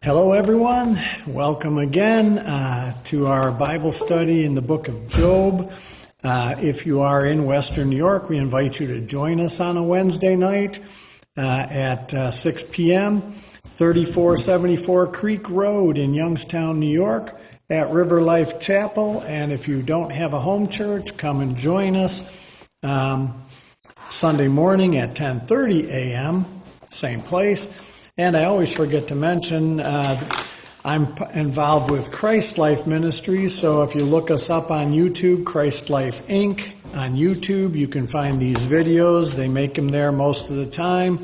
Hello, everyone. Welcome again to our Bible study in the book of Job. If you are in Western New York, we invite you to join us on a Wednesday night at 6 p.m., 3474 Creek Road in Youngstown, New York, at River Life Chapel. And if you don't have a home church, come and join us Sunday morning at 10:30 a.m., same place. And I always forget to mention, I'm involved with Christ Life Ministries, so if you look us up on YouTube, Christ Life Inc. on YouTube, you can find these videos. They make them there most of the time.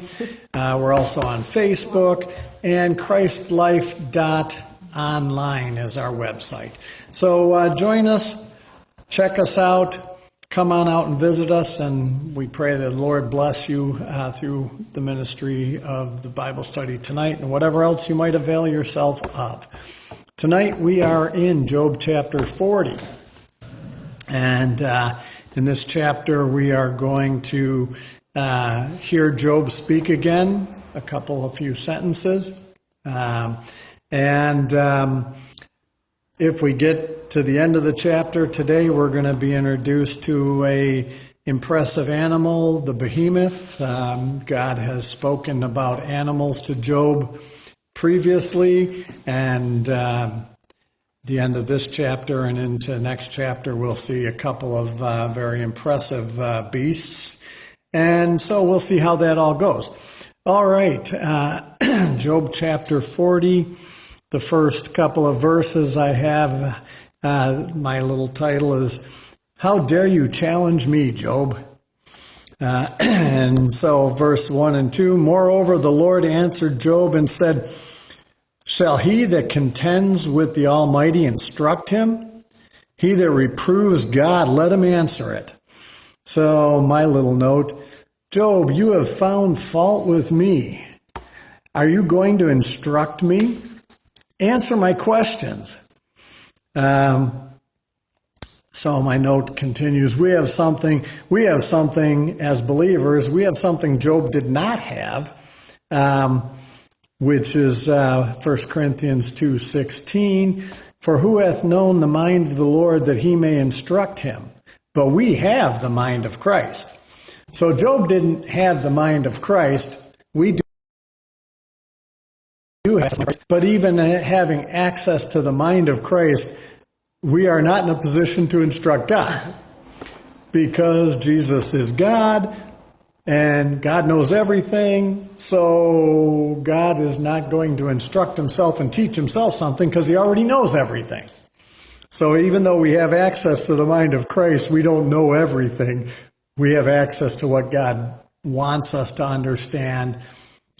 We're also on Facebook, and christlife.online is our website. So join us, check us out. Come on out and visit us, and we pray that the Lord bless you through the ministry of the Bible study tonight and whatever else you might avail yourself of. Tonight we are in Job chapter 40. And in this chapter we are going to hear Job speak again, a few sentences. If we get to the end of the chapter today, we're going to be introduced to a impressive animal, the Behemoth. God has spoken about animals to Job previously, and the end of this chapter and into next chapter, we'll see a couple of very impressive beasts. And so we'll see how that all goes. All right, Job chapter 40. The first couple of verses I have, my little title is, How Dare You Challenge Me, Job? And so verse 1 and 2, Moreover, the Lord answered Job and said, Shall he that contends with the Almighty instruct him? He that reproves God, let him answer it. So my little note, Job, you have found fault with me. Are you going to instruct me? Answer my questions. So my note continues. We have something as believers, we have something Job did not have, which is 1 Corinthians 2:16. For who hath known the mind of the Lord that he may instruct him? But we have the mind of Christ. So Job didn't have the mind of Christ. We do. But even having access to the mind of Christ, we are not in a position to instruct God, because Jesus is God and God knows everything. So God is not going to instruct himself and teach himself something because he already knows everything. So even though we have access to the mind of Christ, we don't know everything. We have access to what God wants us to understand.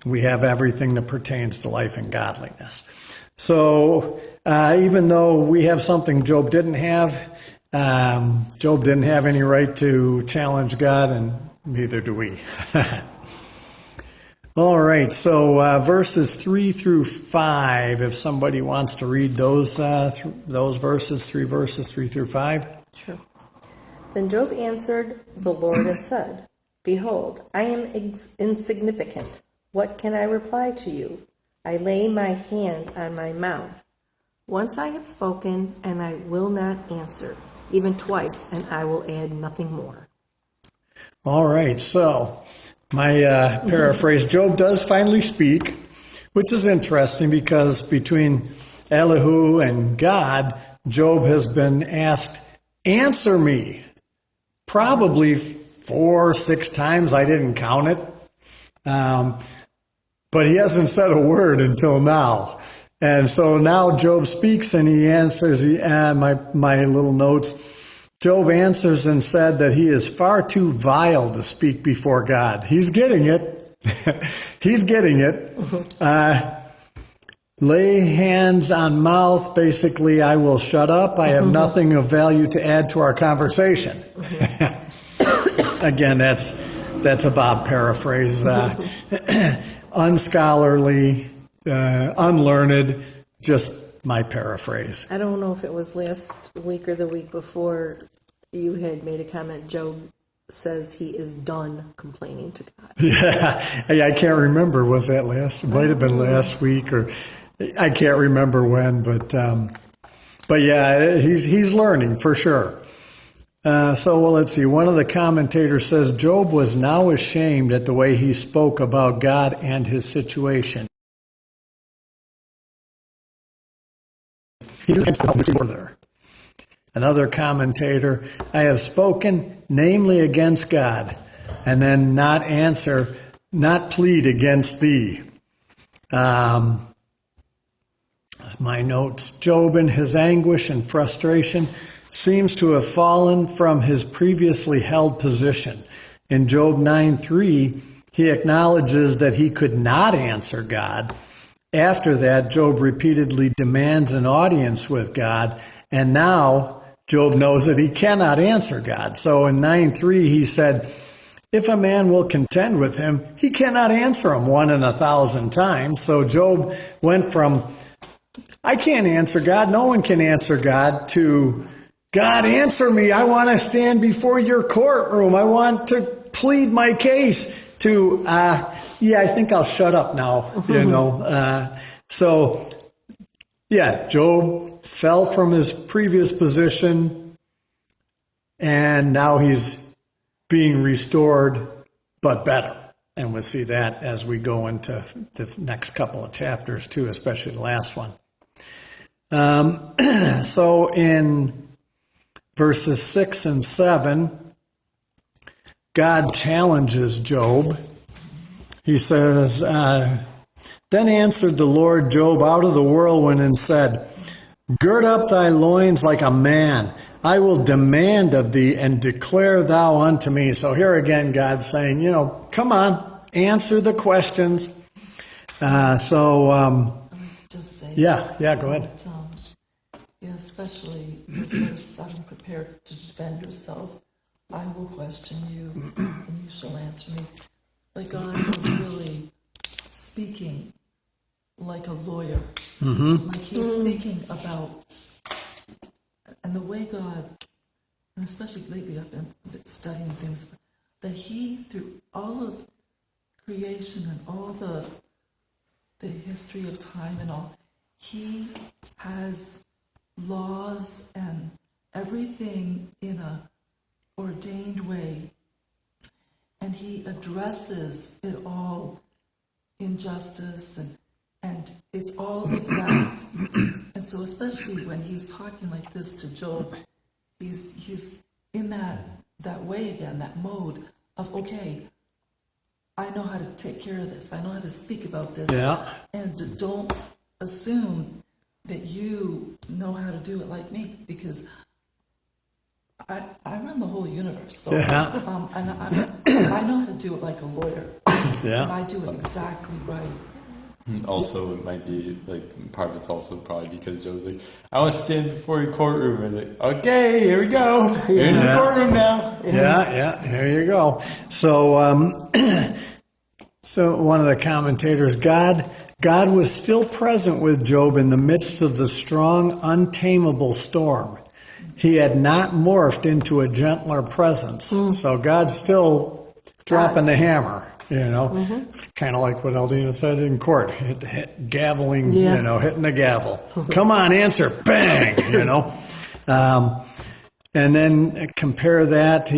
We have everything that pertains to life and godliness. So even though we have something Job didn't have, Job didn't have any right to challenge God, and neither do we. All right, so verses 3 through 5, if somebody wants to read those verses, 3 through 5. Sure. Then Job answered the Lord and said, Behold, I am insignificant. What can I reply to you? I lay my hand on my mouth. Once I have spoken, and I will not answer, even twice, and I will add nothing more. All right, so my paraphrase, Job does finally speak, which is interesting because between Elihu and God, Job has been asked, answer me, probably 4 or 6 times. I didn't count it. But he hasn't said a word until now. And so now Job speaks and he answers, my little notes, Job answers and said that he is far too vile to speak before God. He's getting it. He's getting it. Lay hands on mouth, basically, I will shut up. I have nothing of value to add to our conversation. Again, that's a Bob paraphrase. Unscholarly, unlearned, just my paraphrase. I don't know if it was last week or the week before you had made a comment, Job says he is done complaining to God. Yeah, I can't remember. Was that last? It might have been last week, or I can't remember when, but yeah, he's learning for sure. So let's see. One of the commentators says Job was now ashamed at the way he spoke about God and his situation. He didn't go further. Another commentator, I have spoken namely against God, and then not answer, not plead against thee. My notes, Job in his anguish and frustration seems to have fallen from his previously held position. In Job 9:3, he acknowledges that he could not answer God. After that, Job repeatedly demands an audience with God, and now Job knows that he cannot answer God. So in 9:3, he said, if a man will contend with him, he cannot answer him 1 in 1,000 times. So Job went from, I can't answer God, no one can answer God, to, God, answer me. I want to stand before your courtroom. I want to plead my case. To, I think I'll shut up now, So, yeah, Job fell from his previous position, and now he's being restored, but better. And we'll see that as we go into the next couple of chapters, too, especially the last one. So in verses 6 and 7, God challenges Job. He says, then answered the Lord Job out of the whirlwind and said, gird up thy loins like a man. I will demand of thee and declare thou unto me. So here again, God's saying, come on, answer the questions. Just say yeah, go ahead. Especially verse 7, prepared to defend yourself. I will question you, and you shall answer me. Like God is really speaking like a lawyer. Mm-hmm. Like he's speaking about, and the way God, and especially lately I've been studying things, that he, through all of creation and all the history of time and all, he has laws and everything in a ordained way, and he addresses it all in justice, and it's all exact. And so especially when he's talking like this to Job, he's in that way again, that mode of, okay, I know how to take care of this, I know how to speak about this, and don't assume that you know how to do it like me, because I run the whole universe, so and I know how to do it like a lawyer, and I do it exactly right. Also, it might be like part of it's also probably because Joe's like, I want to stand before your courtroom, and like, okay, here we go, you're in the courtroom now. Yeah, here you go. So, so one of the commentators, God was still present with Job in the midst of the strong, untamable storm. He had not morphed into a gentler presence. So God's still dropping the hammer, kind of like what Eldina said in court, gaveling, hitting the gavel. Come on, answer, bang, and then compare that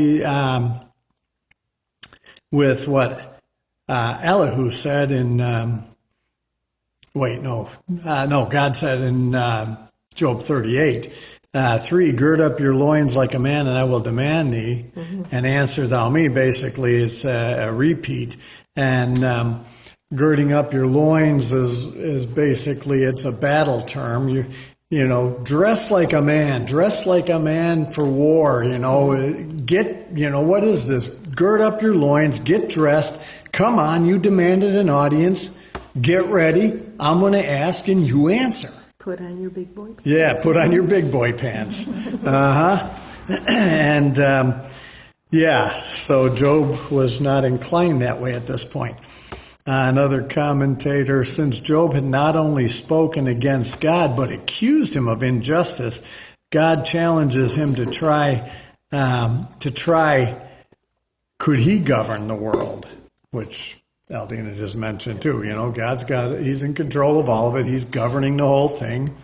with what Elihu said in, God said in Job 38, 3, gird up your loins like a man, and I will demand thee, and answer thou me. Basically, it's a repeat. And girding up your loins is basically, it's a battle term. Dress like a man for war. What is this? Gird up your loins, get dressed. Come on, you demanded an audience. Get ready. I'm going to ask, and you answer. Put on your big boy pants. Yeah, put on your big boy pants. And, so Job was not inclined that way at this point. Another commentator, since Job had not only spoken against God, but accused him of injustice, God challenges him to try, could he govern the world? Which Aldina just mentioned too. He's in control of all of it. He's governing the whole thing.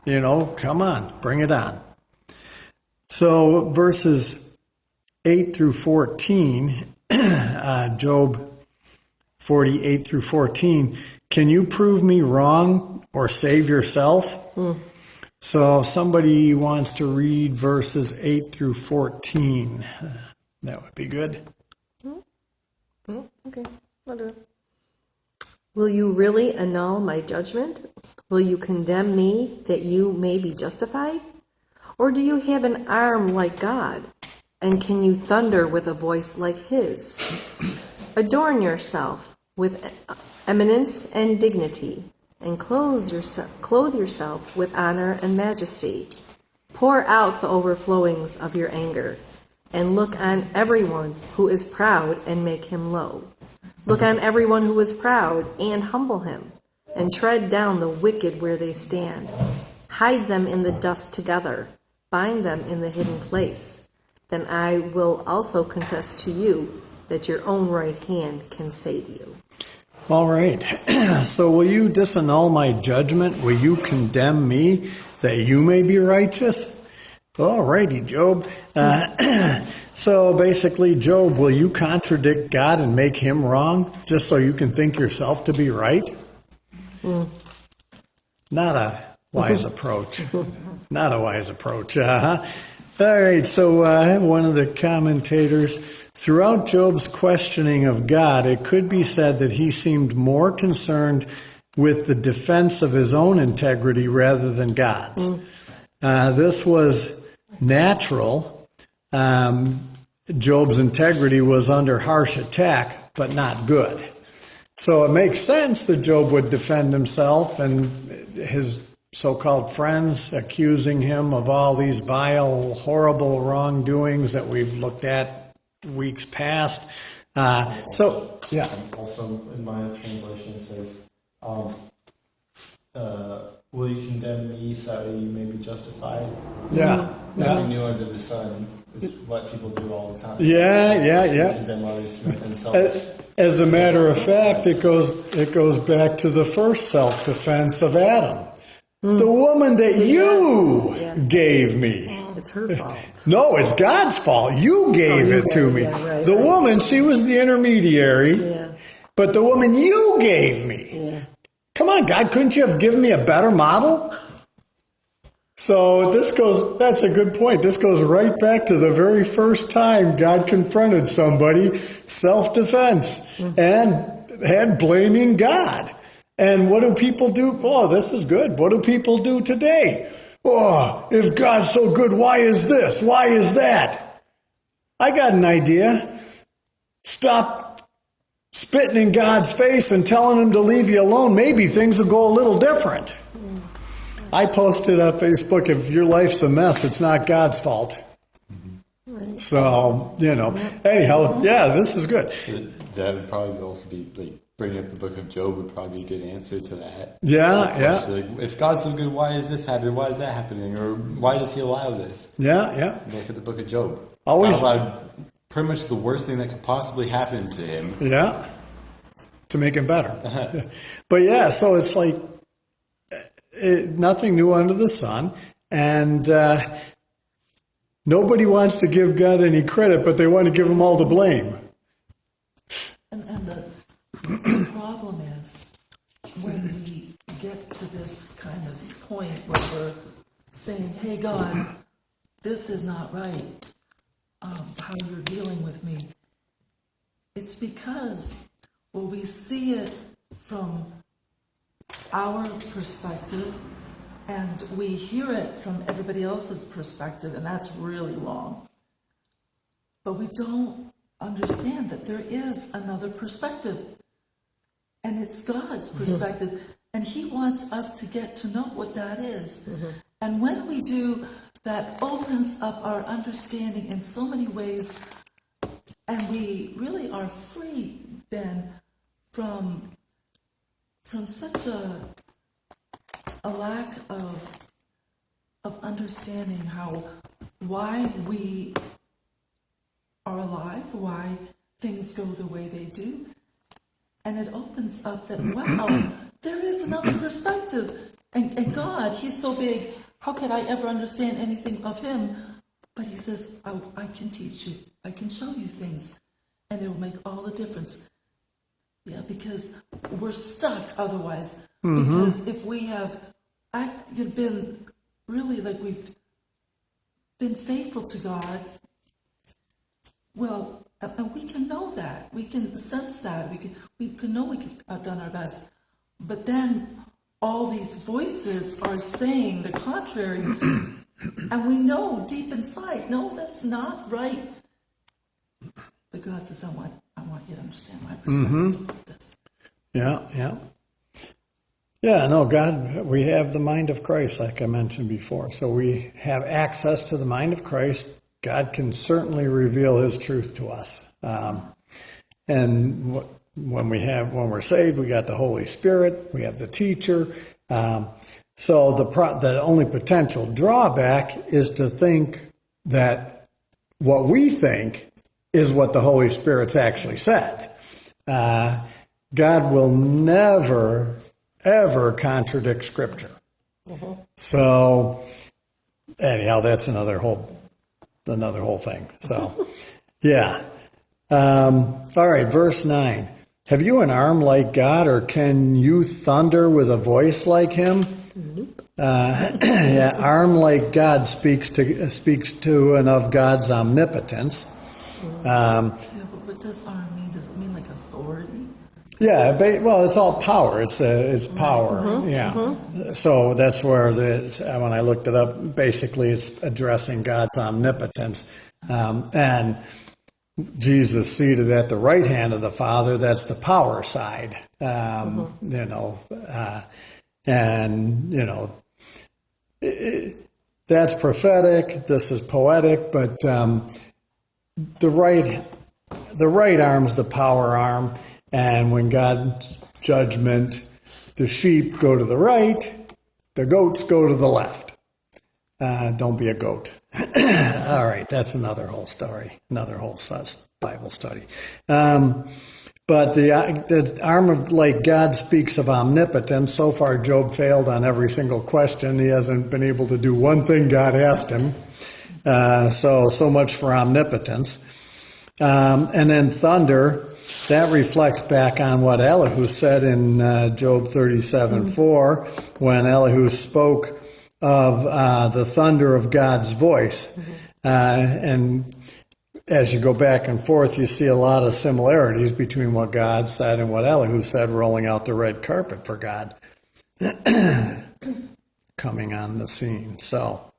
Come on, bring it on. So verses 8 through 14, Job 48 through 14, can you prove me wrong or save yourself? So if somebody wants to read verses 8 through 14, that would be good. Okay, I'll do it. Will you really annul my judgment? Will you condemn me that you may be justified? Or do you have an arm like God? And can you thunder with a voice like his? Adorn yourself with eminence and dignity, and clothe yourself with honor and majesty. Pour out the overflowings of your anger, and look on everyone who is proud and make him low. Look on everyone who is proud and humble him, and tread down the wicked where they stand. Hide them in the dust together, bind them in the hidden place. Then I will also confess to you that your own right hand can save you. All right. So will you disannul my judgment? Will you condemn me that you may be righteous? All righty, Job. So basically, Job, will you contradict God and make him wrong just so you can think yourself to be right? Not a wise approach. Not a wise approach. All right, so one of the commentators, throughout Job's questioning of God, it could be said that he seemed more concerned with the defense of his own integrity rather than God's. This was natural. Job's integrity was under harsh attack, but not good. So it makes sense that Job would defend himself and his so-called friends accusing him of all these vile, horrible wrongdoings that we've looked at weeks past. Also, in my translation it says, will you condemn me so that you may be justified? Nothing new under the sun is what people do all the time. Condemn others to make themselves. As a matter of fact, it goes back to the first self-defense of Adam. The woman that you gave me. It's her fault. No, it's God's fault. You gave it to me. Yeah, right, the woman, she was the intermediary, but the woman you gave me. Yeah. Come on, God, couldn't you have given me a better model? So that's a good point. This goes right back to the very first time God confronted somebody, self-defense, and had blaming God. And what do people do? Oh, this is good. What do people do today? Oh, if God's so good, why is this? Why is that? I got an idea. Stop spitting in God's face and telling him to leave you alone. Maybe things will go a little different. I posted on Facebook, if your life's a mess, it's not God's fault. So, anyhow, this is good. That would probably also be, bringing up the book of Job would probably be a good answer to that. If God's so good, why is this happening? Why is that happening? Or why does he allow this? Look at the book of Job. Always God allowed pretty much the worst thing that could possibly happen to him. To make him better. But so it's like nothing new under the sun. And nobody wants to give God any credit, but they want to give him all the blame. And the problem is when we get to this kind of point where we're saying, hey, God, this is not right, how you're dealing with me. It's because, we see it from our perspective and we hear it from everybody else's perspective, and that's really wrong. But we don't understand that there is another perspective, and it's God's perspective, and he wants us to get to know what that is. And when we do, that opens up our understanding in so many ways, and we really are free then from such a lack of understanding why we are alive, why things go the way they do, And it opens up that, wow, there is another perspective. And God, he's so big, how could I ever understand anything of him? But he says, I can teach you. I can show you things. And it will make all the difference. Yeah, because we're stuck otherwise. Mm-hmm. Because if we have been really like we've been faithful to God, well, and we can know that. We can sense that. We can know we have done our best. But then all these voices are saying the contrary. And we know deep inside, no, that's not right. But God says, I want you to understand my perspective of this. Yeah. Yeah, no, God, we have the mind of Christ, like I mentioned before. So we have access to the mind of Christ. God can certainly reveal his truth to us. And when we're saved, we got the Holy Spirit, we have the teacher. So the only potential drawback is to think that what we think is what the Holy Spirit's actually said. God will never, ever contradict Scripture. Mm-hmm. So anyhow, that's another whole thing. So, yeah. All right, verse 9. Have you an arm like God, or can you thunder with a voice like him? Nope. Yeah, arm like God speaks to and of God's omnipotence. But what does arm mean? Does it mean like authority? Yeah, well, it's all power. It's power. Mm-hmm, yeah. Mm-hmm. So that's where when I looked it up, basically it's addressing God's omnipotence. And Jesus seated at the right hand of the Father, that's the power side. That's prophetic. This is poetic, but the right arm's the power arm. And when God's judgment, the sheep go to the right, the goats go to the left. Don't be a goat. All right, that's another whole story, another whole Bible study. But the arm of like God speaks of omnipotence. So far, Job failed on every single question. He hasn't been able to do one thing God asked him. So much for omnipotence. And then thunder, that reflects back on what Elihu said in Job 37:4, when Elihu spoke of the thunder of God's voice. And as you go back and forth, you see a lot of similarities between what God said and what Elihu said, rolling out the red carpet for God coming on the scene. So,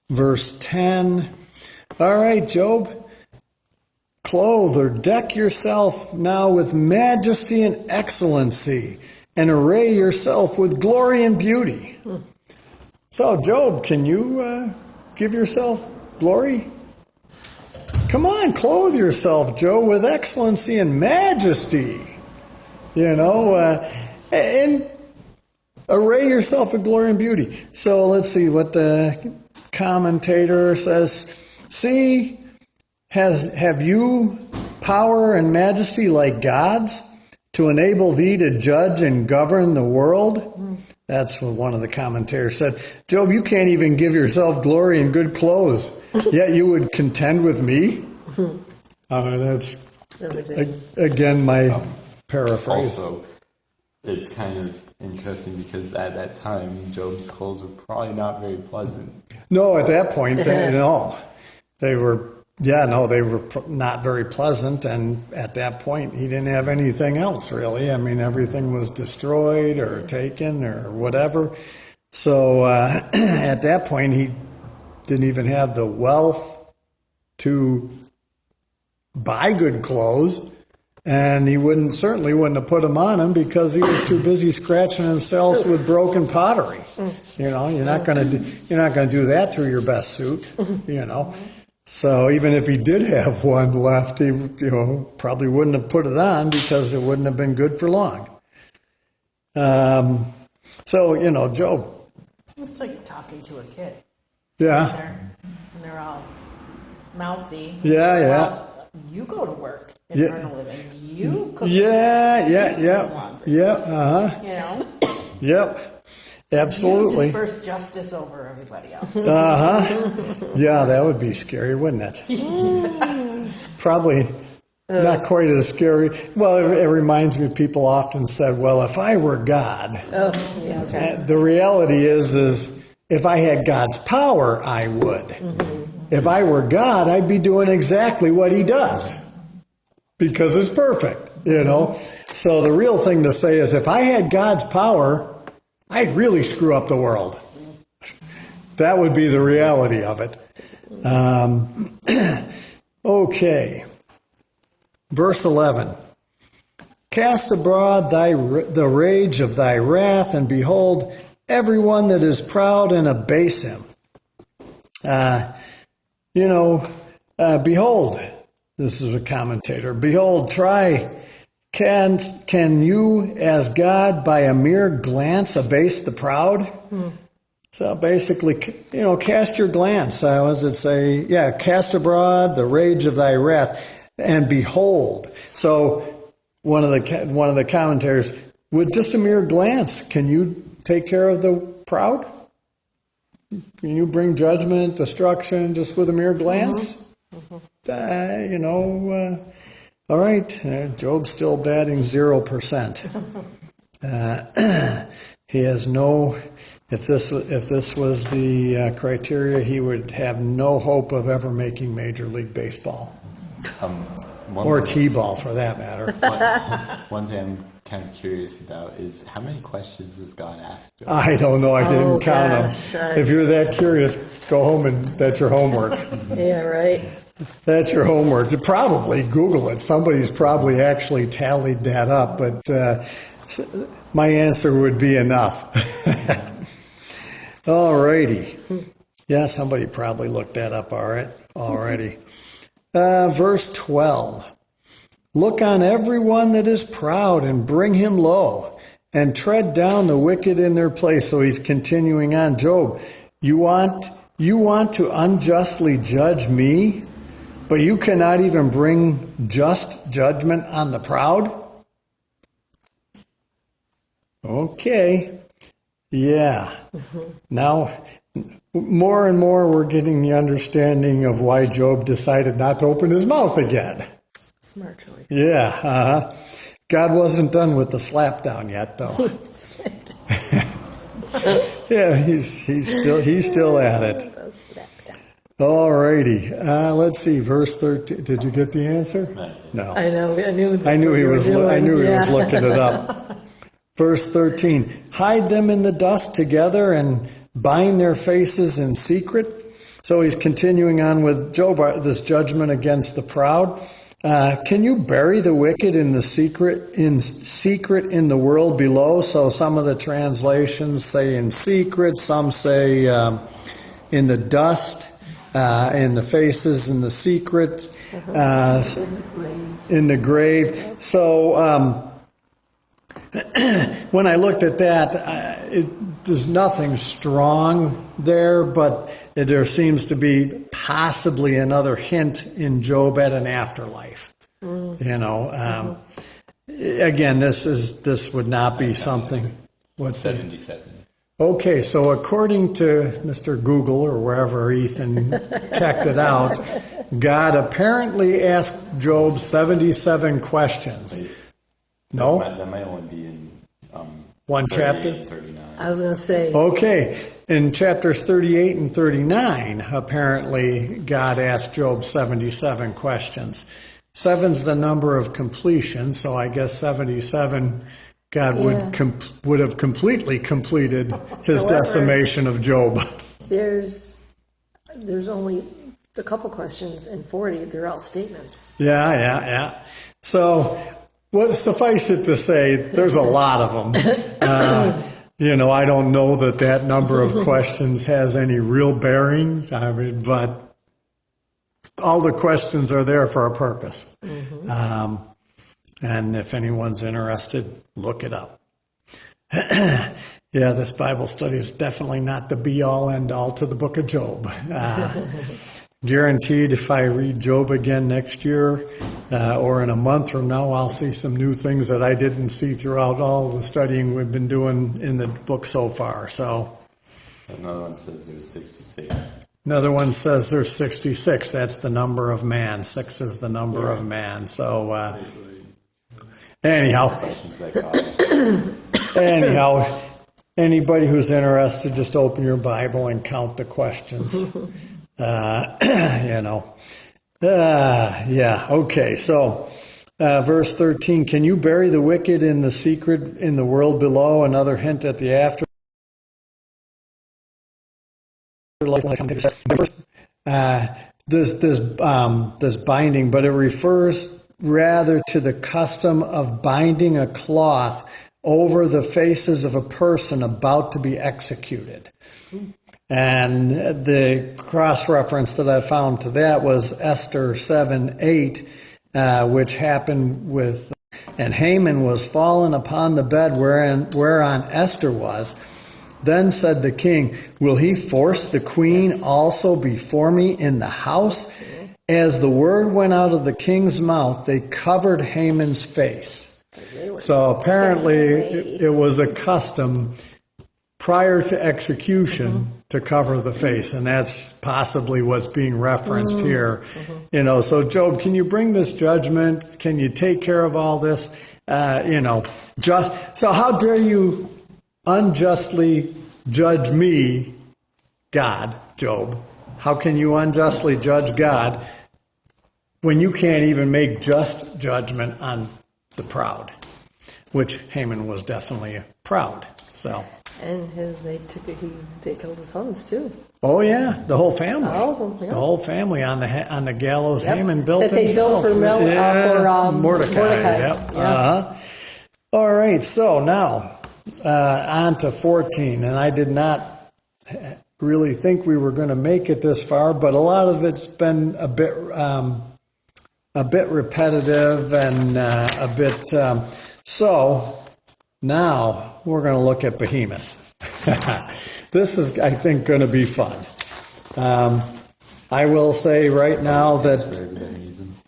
verse 10. All right, Job. Clothe or deck yourself now with majesty and excellency, and array yourself with glory and beauty. So, Job, can you give yourself glory? Come on, clothe yourself, Job, with excellency and majesty. And array yourself with glory and beauty. So let's see what the commentator says. See, have you power and majesty like God's, to enable thee to judge and govern the world? That's what one of the commentators said. Job, you can't even give yourself glory and good clothes, yet you would contend with me? That's, again, my paraphrase. Also, it's kind of interesting because at that time, Job's clothes were probably not very pleasant. No, at that point, no. They were not very pleasant, and at that point, he didn't have anything else, really. I mean, everything was destroyed or taken or whatever. So at that point, he didn't even have the wealth to buy good clothes, and he certainly wouldn't have put them on him because he was too busy scratching himself with broken pottery. You're not going to do that to your best suit. So even if he did have one left, he probably wouldn't have put it on because it wouldn't have been good for long. Job. It's like talking to a kid. Yeah. And they're all mouthy. Yeah. Well, you go to work. eternal living. You could Yeah. You know? Yep. Absolutely. You disperse justice over everybody else. Yeah, that would be scary, wouldn't it? Probably not quite as scary. Well, it reminds me, people often said, well, if I were God, the reality is if I had God's power, I would. Mm-hmm. If I were God, I'd be doing exactly what he does because it's perfect, you know. So the real thing to say is if I had God's power, I'd really screw up the world. That would be the reality of it. Okay. Verse 11. Cast abroad the rage of thy wrath, and behold, everyone that is proud and abase him. Behold, this is a commentator, behold, can you as God by a mere glance abase the proud? So basically, cast your glance. How does it say? Yeah, cast abroad the rage of thy wrath, and behold. So one of the commentators, with just a mere glance, can you take care of the proud? Can you bring judgment, destruction, just with a mere glance? All right. Job's still batting 0%. He has no. If this was the criteria, he would have no hope of ever making Major League Baseball. Or T-ball, for that matter. One thing I'm kind of curious about is how many questions does God ask Job? I don't know. I didn't count them. If you're that curious, go home and that's your homework. Yeah, right. That's your homework. You probably Google it. Somebody's probably actually tallied that up, but my answer would be enough. All righty. Yeah, somebody probably looked that up already. Verse 12. Look on everyone that is proud and bring him low, and tread down the wicked in their place. So he's continuing on. Job, you want to unjustly judge me, but you cannot even bring just judgment on the proud? Okay. Yeah. Now, more and more we're getting the understanding of why Job decided not to open his mouth again. Smart choice. Yeah. God wasn't done with the slap down yet, though. Yeah, he's still at it. All righty. Let's see, verse 13. Did you get the answer? No. I know. I knew he was looking it up. Verse 13. Hide them in the dust together and bind their faces in secret. So he's continuing on with Job, this judgment against the proud. Can you bury the wicked in secret in the world below? So some of the translations say in secret, some say in the dust. In the faces, in the secret, in the grave. So when I looked at that, there's nothing strong there, but there seems to be possibly another hint in Job at an afterlife. Again, this would not be something. What's 77. Okay, so according to Mr. Google or wherever Ethan checked it out, God apparently asked Job 77 questions. No? That might only be in one chapter? 39. I was going to say. Okay, in chapters 38 and 39, apparently God asked Job 77 questions. 7's the number of completion, so I guess 77... God would have completely completed his decimation of Job. There's only a couple questions in 40. They're all statements. Yeah. So, suffice it to say, there's a lot of them. I don't know that number of questions has any real bearing. But all the questions are there for a purpose. Mm-hmm. And if anyone's interested, look it up. Yeah, this Bible study is definitely not the be-all, end-all to the book of Job. guaranteed if I read Job again next year or in a month from now, I'll see some new things that I didn't see throughout all the studying we've been doing in the book so far. So another one says there's 66. Another one says there's 66. That's the number of man. 6 is the number of man. So anyhow, anybody who's interested, just open your Bible and count the questions. Okay. So, verse 13, can you bury the wicked in the secret in the world below? Another hint at the after. This binding, but it refers rather to the custom of binding a cloth over the faces of a person about to be executed. And the cross-reference that I found to that was Esther 7:8, which happened with, and Haman was fallen upon the bed whereon Esther was. Then said the king, will he force the queen also before me in the house? As the word went out of the king's mouth, they covered Haman's face. So apparently it was a custom prior to execution to cover the face, and that's possibly what's being referenced here. So Job, can you bring this judgment? Can you take care of all this? So how dare you unjustly judge me, God, Job? How can you unjustly judge God when you can't even make just judgment on the proud? Which Haman was definitely proud. So. And they killed his sons too. Oh yeah, the whole family. Oh, yeah. The whole family on the gallows. Yep. Haman built that they himself. built for Mordecai. Yep. All right. So now on to 14, and I did not really think we were going to make it this far, but a lot of it's been a bit repetitive and a bit. So now we're going to look at Behemoth. This is, I think, going to be fun. I will say right now that...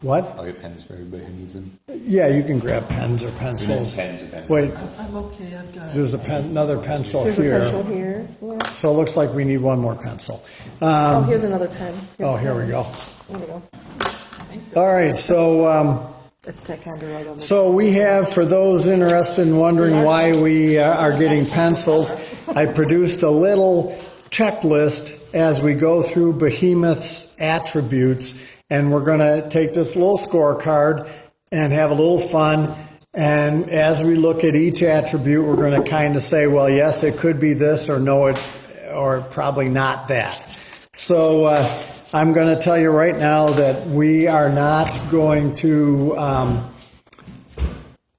What? I'll get pens for everybody who needs them. Yeah, you can grab pens or pencils. Wait, I'm okay, I've got it. there's another pencil There's here. a pencil here. Yeah. So it looks like we need one more pencil. Here's another pen. Here we go. Here we go. All right, so... Let's take kind of right over. So we have, for those interested in wondering why we are getting pencils, I produced a little checklist as we go through Behemoth's attributes, and we're going to take this little scorecard and have a little fun. And as we look at each attribute, we're going to kind of say, well, yes, it could be this, or no, or probably not that. So I'm going to tell you right now that we are not going to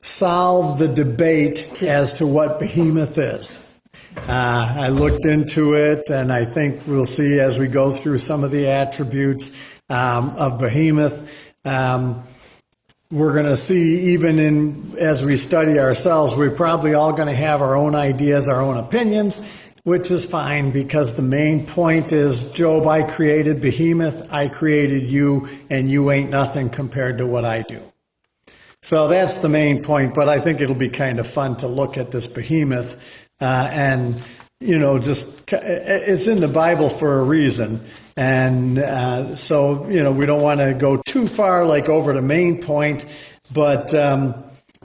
solve the debate as to what Behemoth is. I looked into it, and I think we'll see as we go through some of the attributes of Behemoth. We're going to see, even as we study ourselves, we're probably all going to have our own ideas, our own opinions, which is fine, because the main point is, Job, I created Behemoth, I created you, and you ain't nothing compared to what I do. So that's the main point, but I think it'll be kind of fun to look at this Behemoth, and, it's in the Bible for a reason. And so, we don't want to go too far, like over the main point, but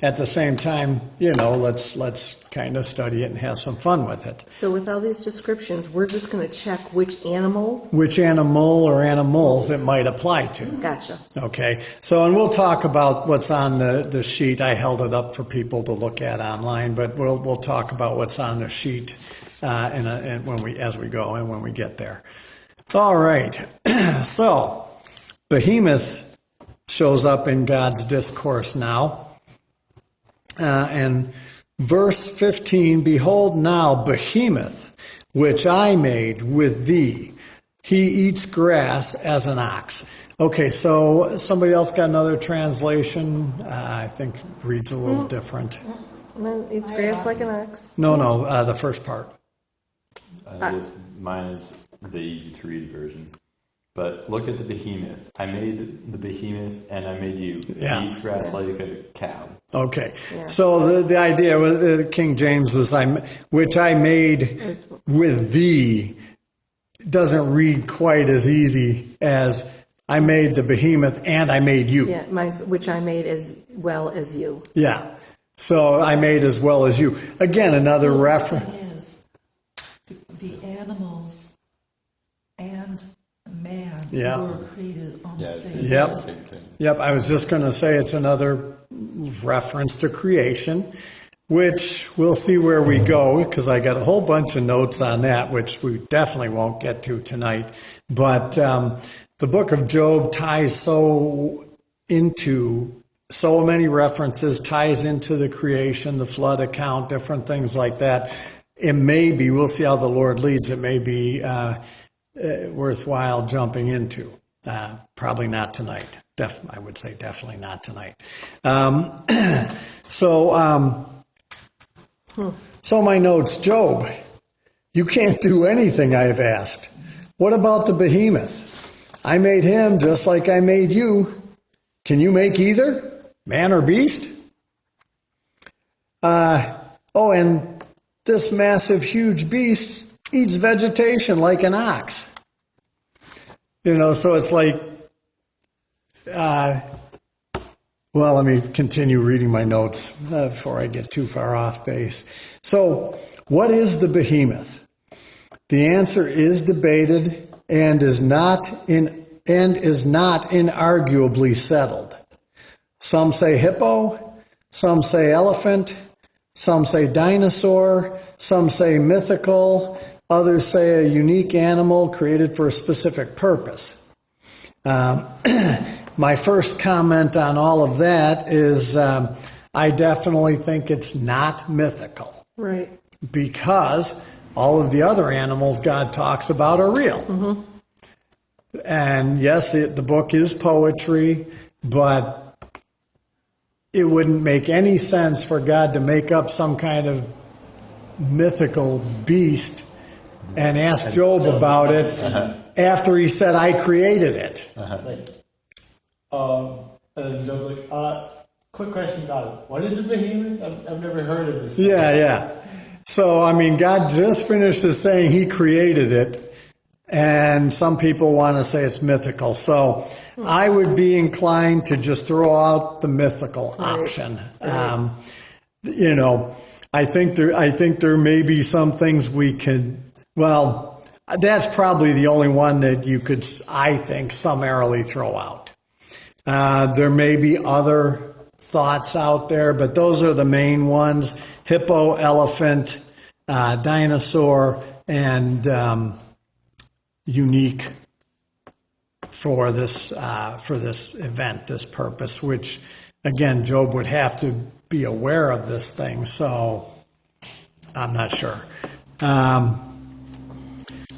at the same time, let's kind of study it and have some fun with it. So with all these descriptions, we're just going to check which animal or animals it might apply to. Gotcha. Okay. So, and we'll talk about what's on the sheet. I held it up for people to look at online, but we'll talk about what's on the sheet as we go and when we get there. All right. So, Behemoth shows up in God's discourse now. And verse 15, behold now Behemoth, which I made with thee. He eats grass as an ox. Okay, so somebody else got another translation. I think reads a little different. Eats grass like an ox. No, the first part. Mine is the easy to read version. But look at the behemoth. I made the behemoth and I made you. Yeah. He eats grass like a cow. Okay. Yeah. So the idea with King James was, which I made with thee, doesn't read quite as easy as I made the behemoth and I made you. Yeah, which I made as well as you. Yeah. So I made as well as you. Again, another reference. The thing is, the animals and man were created on the same day. Same thing. Yep. I was just going to say it's another reference to creation, which we'll see where we go, because I got a whole bunch of notes on that, which we definitely won't get to tonight. But the book of Job ties into so many references, ties into the creation, the flood account, different things like that. It may be, we'll see how the Lord leads, it may be worthwhile jumping into. Probably not tonight. I would say definitely not tonight. So my notes, Job, you can't do anything I've asked. What about the behemoth? I made him just like I made you. Can you make either, man or beast? And this massive, huge beast eats vegetation like an ox. So it's like, let me continue reading my notes before I get too far off base. So, what is the behemoth? The answer is debated and is not inarguably settled. Some say hippo, some say elephant, some say dinosaur, some say mythical, others say a unique animal created for a specific purpose. My first comment on all of that is I definitely think it's not mythical. Right. Because all of the other animals God talks about are real. Mm-hmm. And yes, the book is poetry, but it wouldn't make any sense for God to make up some kind of mythical beast and ask Job about it after he said, I created it. And Job's like, quick question about it. What is a behemoth? I've never heard of this. Yeah. So, God just finished saying he created it, and some people want to say it's mythical. So I would be inclined to just throw out the mythical option. I think there may be some things we could, that's probably the only one that you could, I think, summarily throw out. There may be other thoughts out there, but those are the main ones: hippo, elephant, dinosaur, and unique for this event, this purpose. Which, again, Job would have to be aware of this thing. So I'm not sure.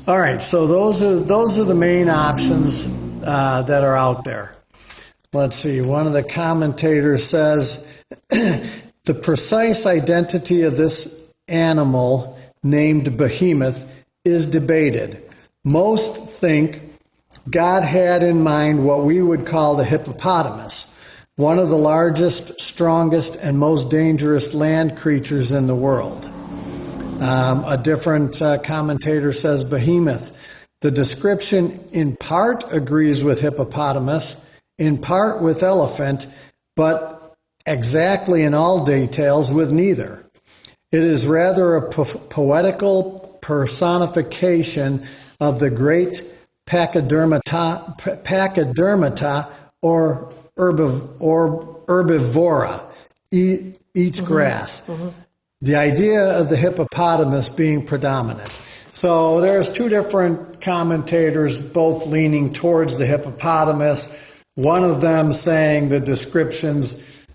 All right, so those are the main options that are out there. Let's see. One of the commentators says the precise identity of this animal named Behemoth is debated. Most think God had in mind what we would call the hippopotamus, one of the largest, strongest, and most dangerous land creatures in the world. A different commentator says Behemoth. The description in part agrees with hippopotamus, in part with elephant, but exactly in all details with neither. It is rather a poetical personification of the great pachydermata or herbivora, eats grass. Mm-hmm. The idea of the hippopotamus being predominant. So there's two different commentators, both leaning towards the hippopotamus. One of them saying the descriptions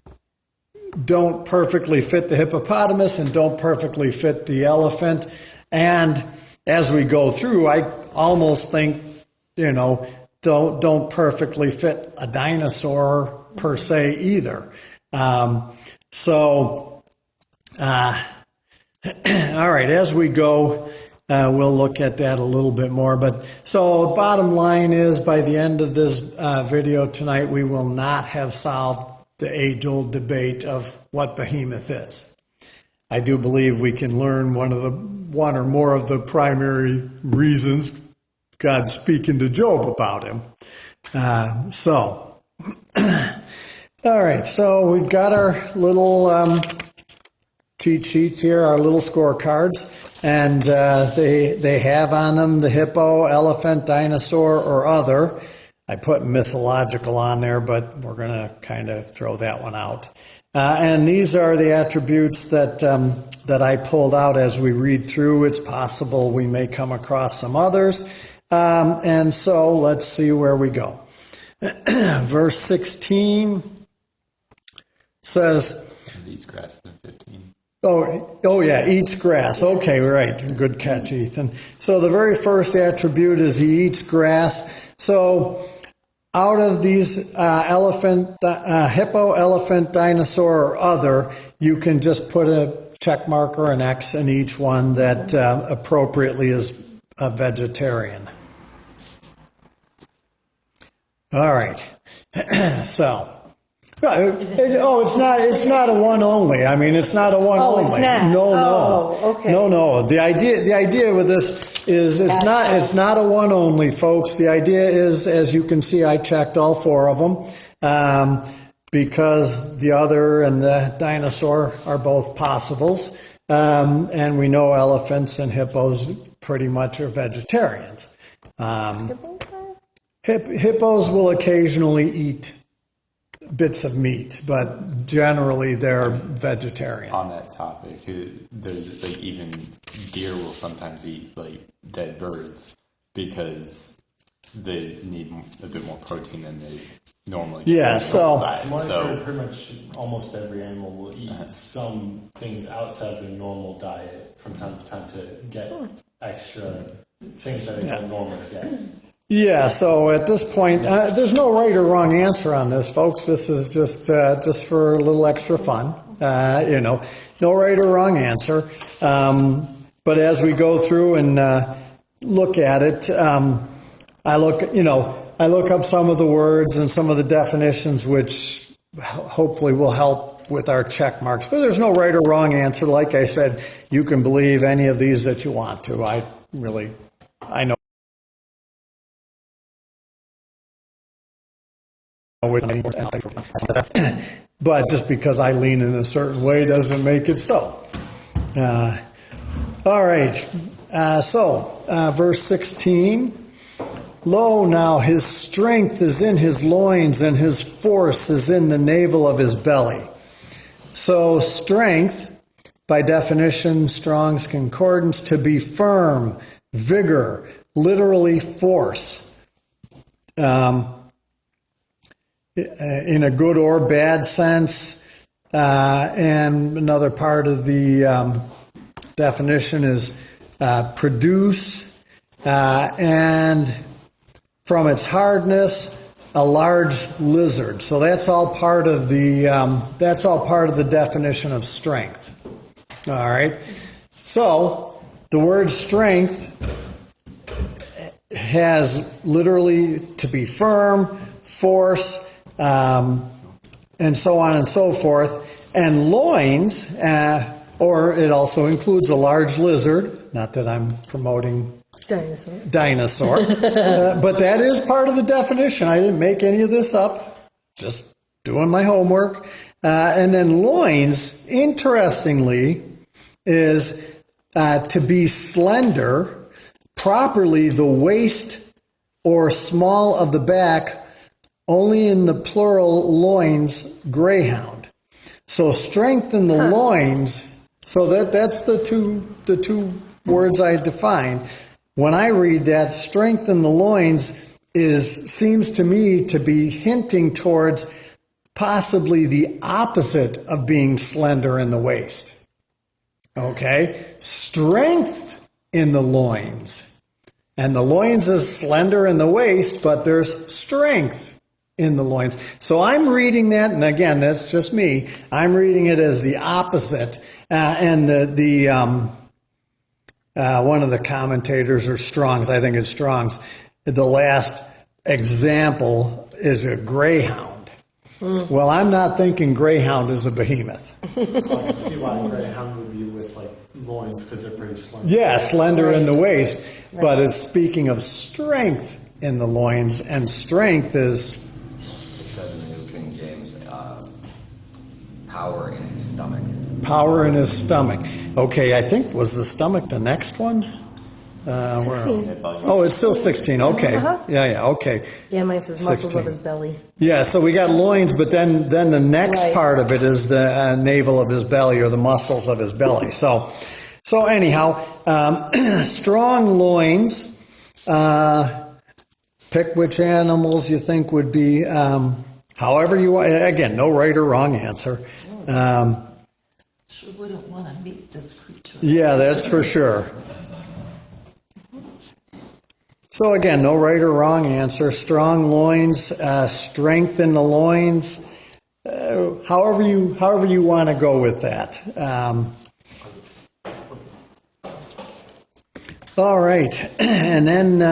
don't perfectly fit the hippopotamus and don't perfectly fit the elephant. And as we go through, I almost think, don't perfectly fit a dinosaur per se either. All right, as we go, We'll look at that a little bit more. But so bottom line is, by the end of this video tonight, we will not have solved the age-old debate of what Behemoth is. I do believe we can learn one or more of the primary reasons God's speaking to Job about him. All right, so we've got our little cheat sheets here, our little scorecards, and they have on them the hippo, elephant, dinosaur, or other. I put mythological on there, but we're going to kind of throw that one out. And these are the attributes that I pulled out as we read through. It's possible we may come across some others. And so let's see where we go. Verse 16 says, eats grass in 15. Oh yeah, eats grass. Okay, right. Good catch, Ethan. So the very first attribute is he eats grass. So out of these hippo, elephant, dinosaur, or other, you can just put a check mark or an X in each one that appropriately is a vegetarian. All right. So. It's not a one only. I mean, it's not a one only. It's not. No. Okay. No. The idea with this is it's not a one only, folks. The idea is, as you can see, I checked all four of them, because the other and the dinosaur are both possibles. And we know elephants and hippos pretty much are vegetarians. Hippos will occasionally eat bits of meat, but generally they're vegetarian. On that topic, there's even deer will sometimes eat dead birds because they need a bit more protein than they normally get. Yeah, so pretty much almost every animal will eat some things outside of their normal diet from time to time to get extra things that they don't normally get. Yeah, so at this point, there's no right or wrong answer on this, folks. This is just for a little extra fun. No right or wrong answer. But as we go through and look at it, I look up some of the words and some of the definitions, which hopefully will help with our check marks. But there's no right or wrong answer. Like I said, you can believe any of these that you want to. I know. But just because I lean in a certain way doesn't make it so. All right. Verse 16. Lo, now his strength is in his loins, and his force is in the navel of his belly. So strength, by definition, Strong's Concordance, to be firm, vigor, literally force. In a good or bad sense. And another part of the definition is produce, and from its hardness, a large lizard. So that's all part of the definition of strength. All right. So the word strength has literally to be firm, force, and so on and so forth. And loins, or it also includes a large lizard. Not that I'm promoting dinosaur. But that is part of the definition. I didn't make any of this up. Just doing my homework. And then loins, interestingly, is to be slender, properly the waist or small of the back, only in the plural loins, greyhound. So strength in the loins, so that's the two words I defined. When I read that, strength in the loins seems to me to be hinting towards possibly the opposite of being slender in the waist. Okay? Strength in the loins. And the loins is slender in the waist, but there's strength in the loins. So I'm reading that, and again, that's just me. I'm reading it as the opposite. And the one of the commentators, or Strong's, I think it's Strong's, the last example is a greyhound. Well, I'm not thinking greyhound is a behemoth. I can see why a greyhound would be with like loins, because they're pretty slender. Yeah, slender in the waist, but it's speaking of strength in the loins, and strength is... It says in the New King James, power in his stomach. Power in his stomach. Okay, I think, was the stomach the next one? 16. Oh, it's still 16. Okay. Yeah, okay. Yeah, mine says muscles 16. of his belly. Yeah, so we got loins, but then the next part of it is the navel of his belly, or the muscles of his belly. So anyhow, strong loins. Pick which animals you think would be, however you want. Again, no right or wrong answer. Sure wouldn't want to meet this creature. Yeah, that's for sure. So again, no right or wrong answer. Strong loins, strength in the loins. However you want to go with that. All right, and then.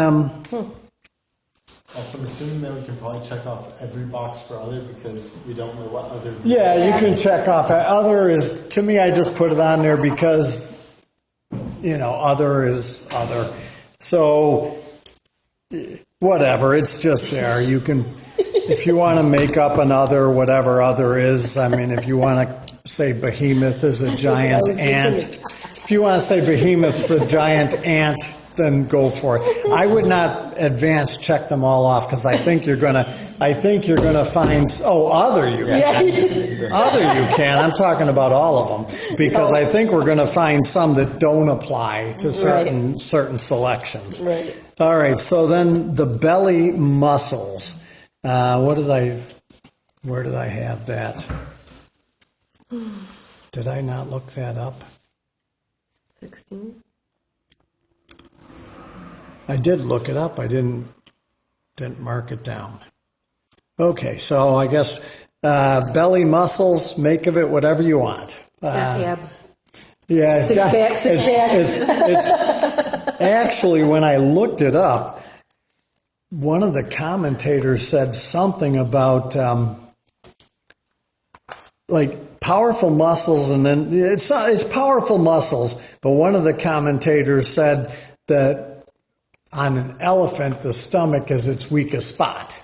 Also, I'm assuming that we can probably check off every box for other, because we don't know what other. Yeah, you can check off. Other is, to me, I just put it on there because, other is other. So, whatever, it's just there. You can, if you want to make up another, whatever other is, I mean, if you want to say behemoth is a giant ant, if you want to say behemoth's a giant ant, then go for it. I would not advance check them all off, because I think you're gonna find other you can. Other you can. I'm talking about all of them, because I think we're gonna find some that don't apply to certain selections. Right. All right. So then the belly muscles. Where did I have that? Did I not look that up? 16. I did look it up. I didn't mark it down. Okay, so I guess belly muscles, make of it whatever you want. Abs. Yeah, Six packs. it's actually, when I looked it up, one of the commentators said something about like powerful muscles, and then it's powerful muscles, but one of the commentators said that on an elephant, the stomach is its weakest spot.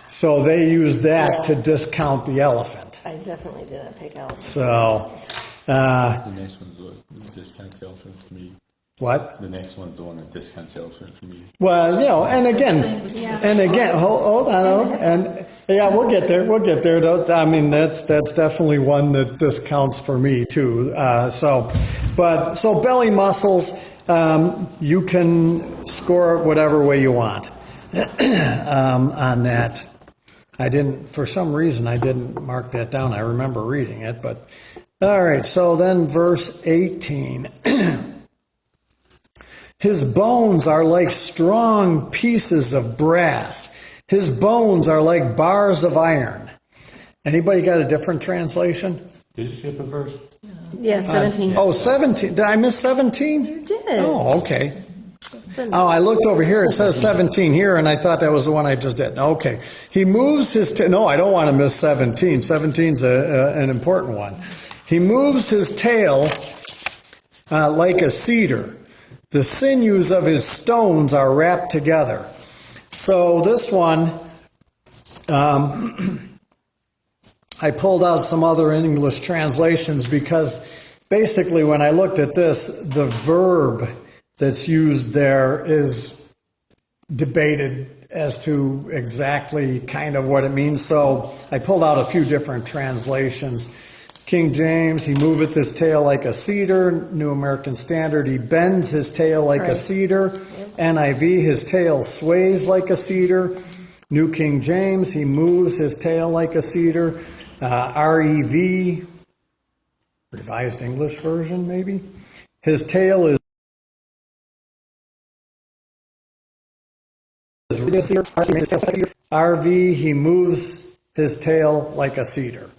So they used that to discount the elephant. I definitely didn't pick elephant. So, the next one's the discounts the elephant for me. what? The next one's the one that discounts the elephant for me. Well, and again, hold on, and yeah, we'll get there. I mean, that's definitely one that discounts for me too. So belly muscles. You can score it whatever way you want on that. For some reason, I didn't mark that down. I remember reading it, but all right. So then verse 18. His bones are like strong pieces of brass. His bones are like bars of iron. Anybody got a different translation? Did you skip a verse? Yeah, 17. 17. Did I miss 17? You did. Oh, okay. Oh, I looked over here. It says 17 here, and I thought that was the one I just did. Okay. He moves his tail. No, I don't want to miss 17. 17's an important one. He moves his tail like a cedar. The sinews of his stones are wrapped together. So this one, I pulled out some other English translations, because basically when I looked at this, the verb that's used there is debated as to exactly kind of what it means. So I pulled out a few different translations. King James, he moveth his tail like a cedar. New American Standard, he bends his tail like a cedar. NIV, his tail sways like a cedar. New King James, he moves his tail like a cedar. REV, Revised English Version maybe, his tail is RV, he moves his tail like a cedar.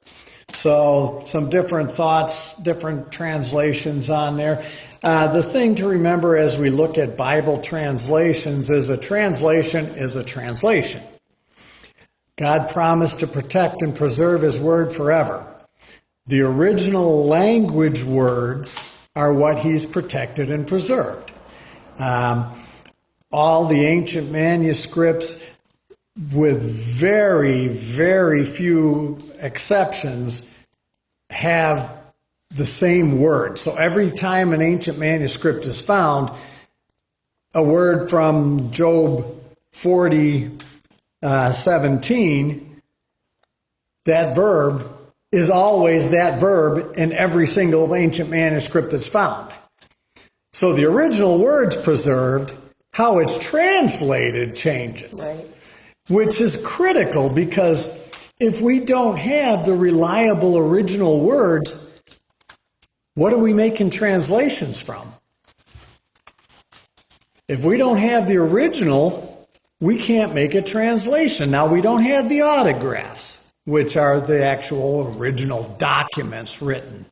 So some different thoughts, different translations on there. the thing to remember as we look at Bible translations is a translation is a translation. God promised to protect and preserve His Word forever. The original language words are what He's protected and preserved. All the ancient manuscripts, with very, very few exceptions, have the same word. So every time an ancient manuscript is found, a word from Job 40:17, that verb is always that verb in every single ancient manuscript that's found. So the original word's preserved, how it's translated changes. Right. Which is critical, because if we don't have the reliable original words, what are we making translations from? If we don't have the original, we can't make a translation. Now, we don't have the autographs, which are the actual original documents written.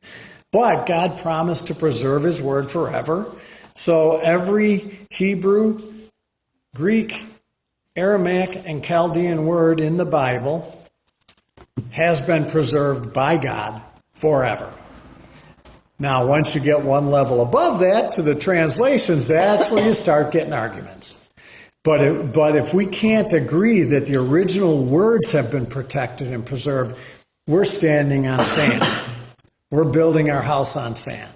But God promised to preserve His Word forever. So every Hebrew, Greek, Aramaic, and Chaldean word in the Bible has been preserved by God forever. Now, once you get one level above that to the translations, that's where you start getting arguments. But if we can't agree that the original words have been protected and preserved, we're standing on sand. We're building our house on sand.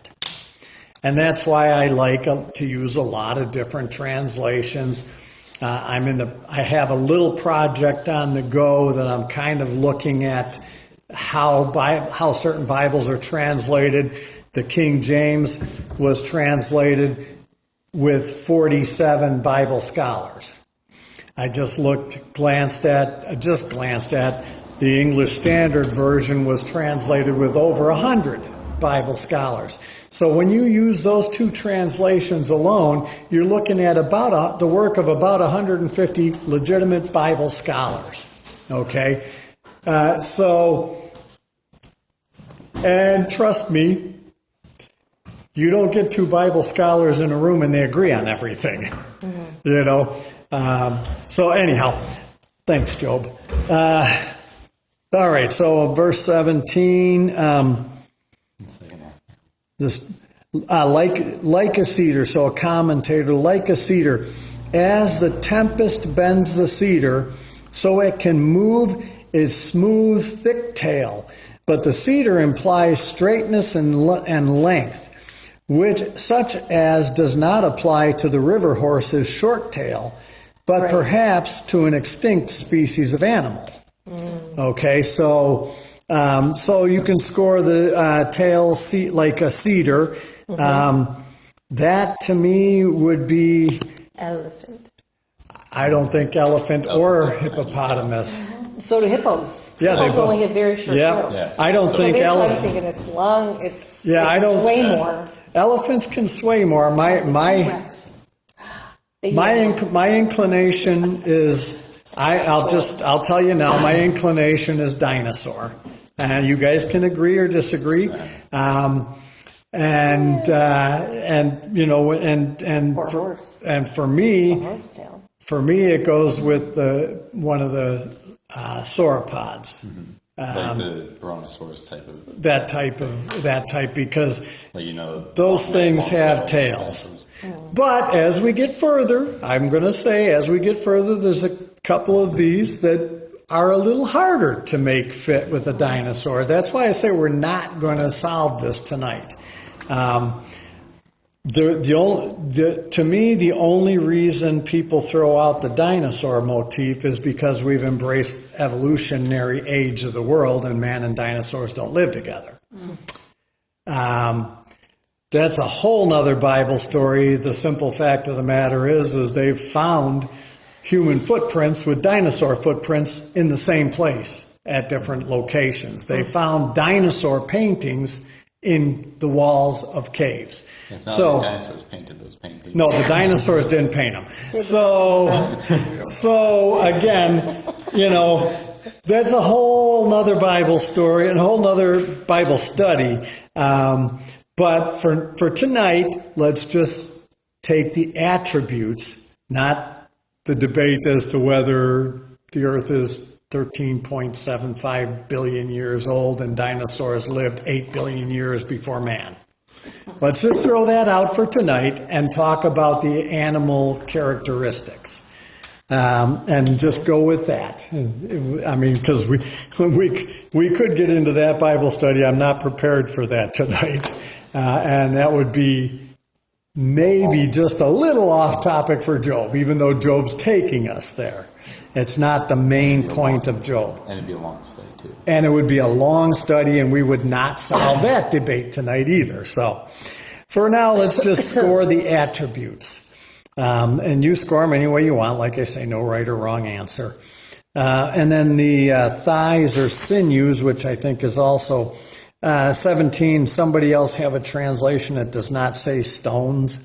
And that's why I like to use a lot of different translations. I have a little project on the go that I'm kind of looking at how certain Bibles are translated. The King James was translated with 47 Bible scholars. I just glanced at the English Standard Version was translated with over 100 Bible scholars. So when you use those two translations alone, you're looking at the work of about 150 legitimate Bible scholars. Okay? And trust me, you don't get two Bible scholars in a room and they agree on everything. Mm-hmm. So anyhow, thanks, Job. All right, so verse 17, like a cedar, so a commentator, like a cedar, as the tempest bends the cedar, so it can move its smooth, thick tail. But the cedar implies straightness and length, which such as does not apply to the river horse's short tail, but perhaps to an extinct species of animal. Okay, so you can score the tail like a cedar. That to me would be elephant. I don't think elephant or hippopotamus. So do hippos. Yeah, hippos only have very short tails. Yeah. I don't think elephant. I'm thinking it's long. It's I don't sway more. Elephants can sway more. My inclination is I'll tell you now. My inclination is dinosaur, and you guys can agree or disagree. And for me, it goes with one of the sauropods. Mm-hmm. Like the brontosaurus type of that type because those things have tails. But as we get further, there's a couple of these that are a little harder to make fit with a dinosaur. That's why I say we're not going to solve this tonight. To me, the only reason people throw out the dinosaur motif is because we've embraced evolutionary age of the world, and man and dinosaurs don't live together. That's a whole nother Bible story. The simple fact of the matter is they've found human footprints with dinosaur footprints in the same place at different locations. They found dinosaur paintings in the walls of caves. It's not the dinosaurs painted those paintings. No, the dinosaurs didn't paint them. So again, that's a whole nother Bible story and a whole nother Bible study. But for tonight, let's just take the attributes, not the debate as to whether the earth is 13.75 billion years old and dinosaurs lived 8 billion years before man. Let's just throw that out for tonight and talk about the animal characteristics. And just go with that. I mean, because we could get into that Bible study. I'm not prepared for that tonight. And that would be maybe just a little off topic for Job, even though Job's taking us there. It's not the main point of Job. And it'd be a long study, too. And it would be a long study, and we would not solve that debate tonight either. So for now, let's just score the attributes. And you score them any way you want. Like I say, no right or wrong answer. And then the thighs or sinews, which I think is also 17. Somebody else have a translation that does not say stones?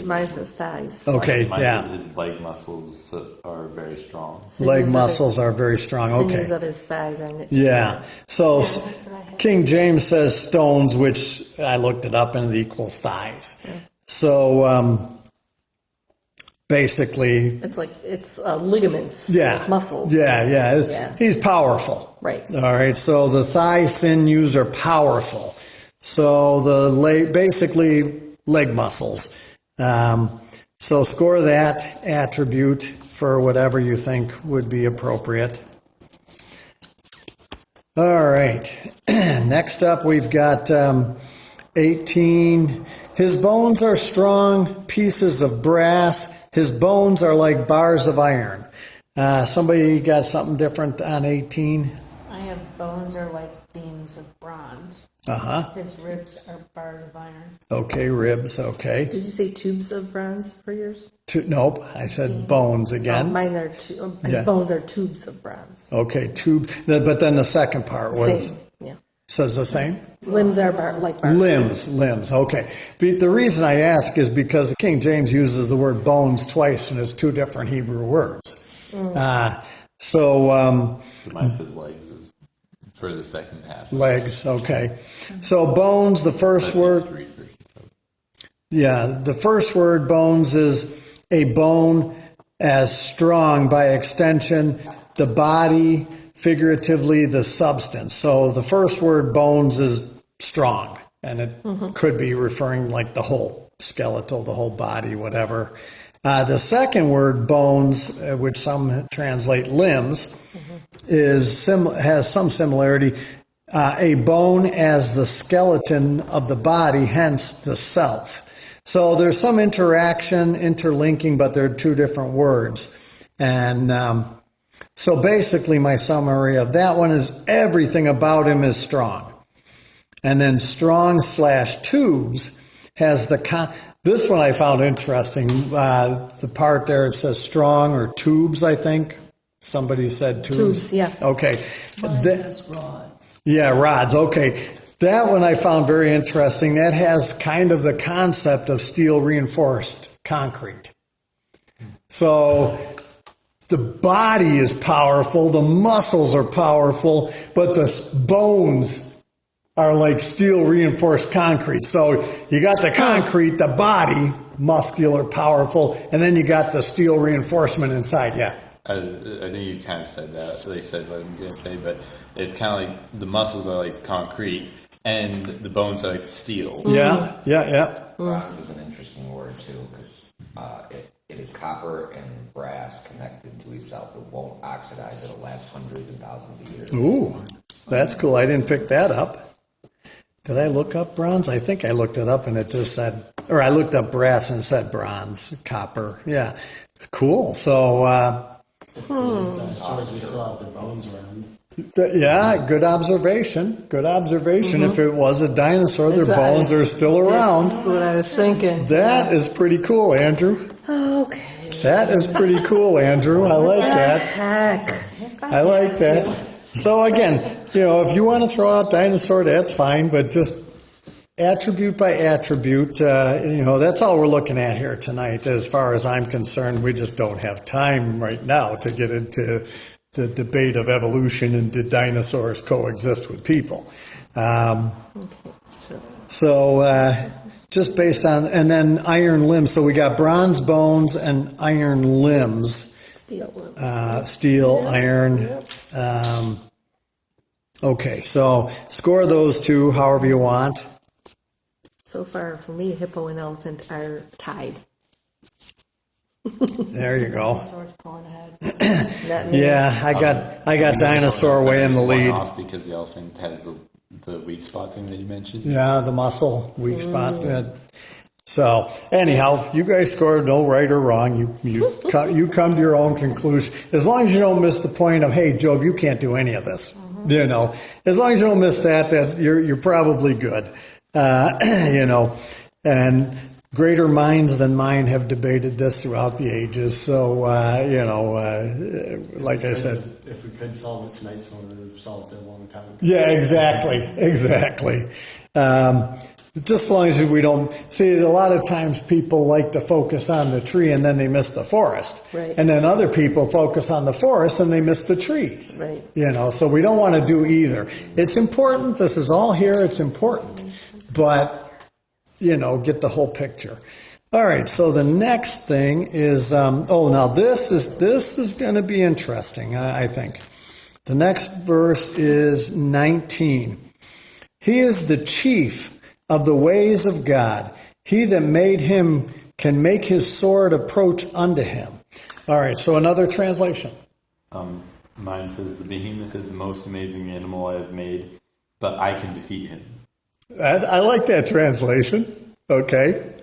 Mine says thighs. Okay, yeah. His leg muscles are very strong. Leg muscles are very strong. Okay. Sinews of his thighs are knit. Yeah. So King James says stones, which I looked it up, and it equals thighs. Yeah. So basically, it's ligaments. Yeah. Muscles. Yeah. He's powerful. Right. All right. So the thigh sinews are powerful. So the basically leg muscles. So score that attribute for whatever you think would be appropriate. All right. Next up, we've got 18. His bones are strong pieces of brass. His bones are like bars of iron. Somebody got something different on 18? I have bones are like beams of bronze. Uh-huh. His ribs are bars of iron. Okay, ribs, okay. Did you say tubes of bronze for yours? Nope, I said bones again. Mine are his bones are tubes of bronze. Okay, tube. But then the second part was... Same, yeah. Says the same? Limbs are like bars. Limbs, okay. But the reason I ask is because King James uses the word bones twice, and it's two different Hebrew words. Mine says legs is for the second half. Legs, okay. So bones, the first word... Yeah, the first word, bones, is a bone as strong by extension, the body, figuratively, the substance. So the first word, bones, is strong, and it could be referring like the whole skeletal, the whole body, whatever. The second word, bones, which some translate limbs, has some similarity. A bone as the skeleton of the body, hence the self. So there's some interaction, interlinking, but they're two different words. And so basically my summary of that one is everything about him is strong. And then strong/tubes has this one I found interesting. The part there, it says strong or tubes, I think. Somebody said tubes. Tubes, yeah. Okay. Mine has rods. Yeah, rods. Okay. That one I found very interesting. That has kind of the concept of steel reinforced concrete. So the body is powerful, the muscles are powerful, but the bones are like steel reinforced concrete. So you got the concrete, the body, muscular, powerful, and then you got the steel reinforcement inside. Yeah. I think you kind of said that. So they said what I'm going to say, but it's kind of like the muscles are like concrete and the bones are like steel. Yeah. Bronze is an interesting word too, because it is copper and brass connected to itself. It won't oxidize. It'll last hundreds and thousands of years. Ooh, that's cool. I didn't pick that up. Did I look up bronze? I think I looked it up and it just said, or I looked up brass and it said bronze, copper. Yeah, cool. So, Dinosaurs, we still have their bones around. yeah, good observation. Good observation. If it was a dinosaur, their bones are still around. That's what I was thinking. That is pretty cool, Andrew. Okay. That is pretty cool, Andrew. I like that. Heck. I like that. So again, if you want to throw out dinosaur, that's fine, but just attribute by attribute, that's all we're looking at here tonight. As far as I'm concerned, we just don't have time right now to get into the debate of evolution and did dinosaurs coexist with people. So just based on, and then iron limbs. So we got bronze bones and iron limbs. Steel, iron. Okay, so score those two however you want. So far, for me, hippo and elephant are tied. There you go. Swords pulling ahead. Not me. Yeah, I got dinosaur way in the lead. Off because the elephant has the weak spot thing that you mentioned. Yeah, the muscle weak spot. So anyhow, you guys scored no right or wrong. You come to your own conclusion. As long as you don't miss the point of, hey, Job, you can't do any of this. You know, as long as you don't miss that you're probably good. You know, and greater minds than mine have debated this throughout the ages. So, you know, like I said. If we could solve it tonight, someone would have solved it a long time ago. Yeah, exactly. Just as long as we don't see, a lot of times people like to focus on the tree and then they miss the forest. Right. And then other people focus on the forest and they miss the trees. Right. You know, so we don't want to do either. It's important. This is all here. It's important. But, you know, get the whole picture. All right. So the next thing is, now this is going to be interesting, I think. The next verse is 19. He is the chief of the ways of God. He that made him can make his sword approach unto him. All right, so another translation. Mine says, the behemoth is the most amazing animal I have made, but I can defeat him. I like that translation. Okay.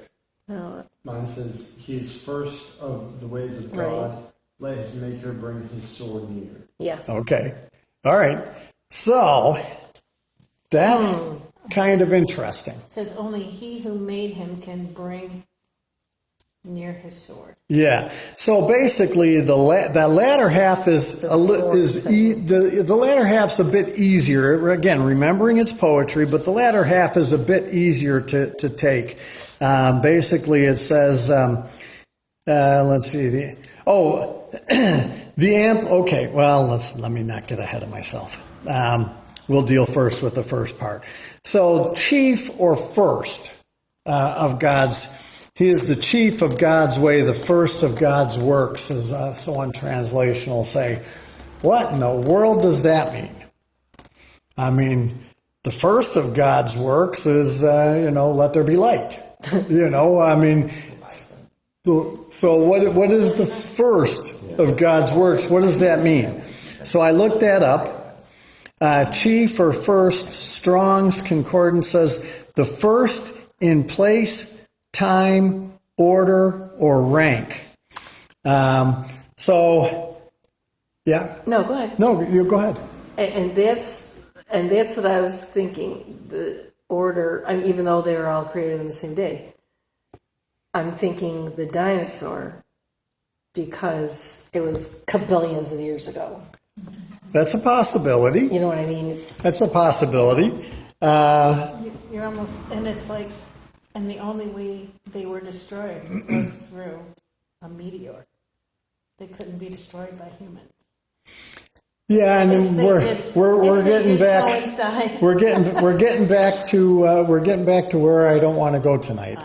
Mine says, he is first of the ways of God. Right. Let his maker bring his sword near. Yeah. Okay. All right. So that's kind of interesting. It says only he who made him can bring near his sword. Yeah. So basically, the latter half the latter half's a bit easier. Again, remembering it's poetry, but the latter half is a bit easier to take. Basically, it says, let's see Okay. Well, let me not get ahead of myself. We'll deal first with the first part. So, chief or first of God's, he is the chief of God's way, the first of God's works, as so one translation will say. What in the world does that mean? I mean, the first of God's works is, let there be light. I mean, so what is the first of God's works? What does that mean? So I looked that up. Chief or first, Strong's Concordance says the first in place, time, order, or rank. Yeah. No, go ahead. No, you go ahead. And that's what I was thinking. The order, even though they were all created on the same day, I'm thinking the dinosaur because it was billions of years ago. That's a possibility. You know what I mean? That's a possibility. You're almost, and it's like, and the only way they were destroyed was through a meteor. They couldn't be destroyed by humans. Yeah, and we're getting back. We're getting back to where I don't want to go tonight.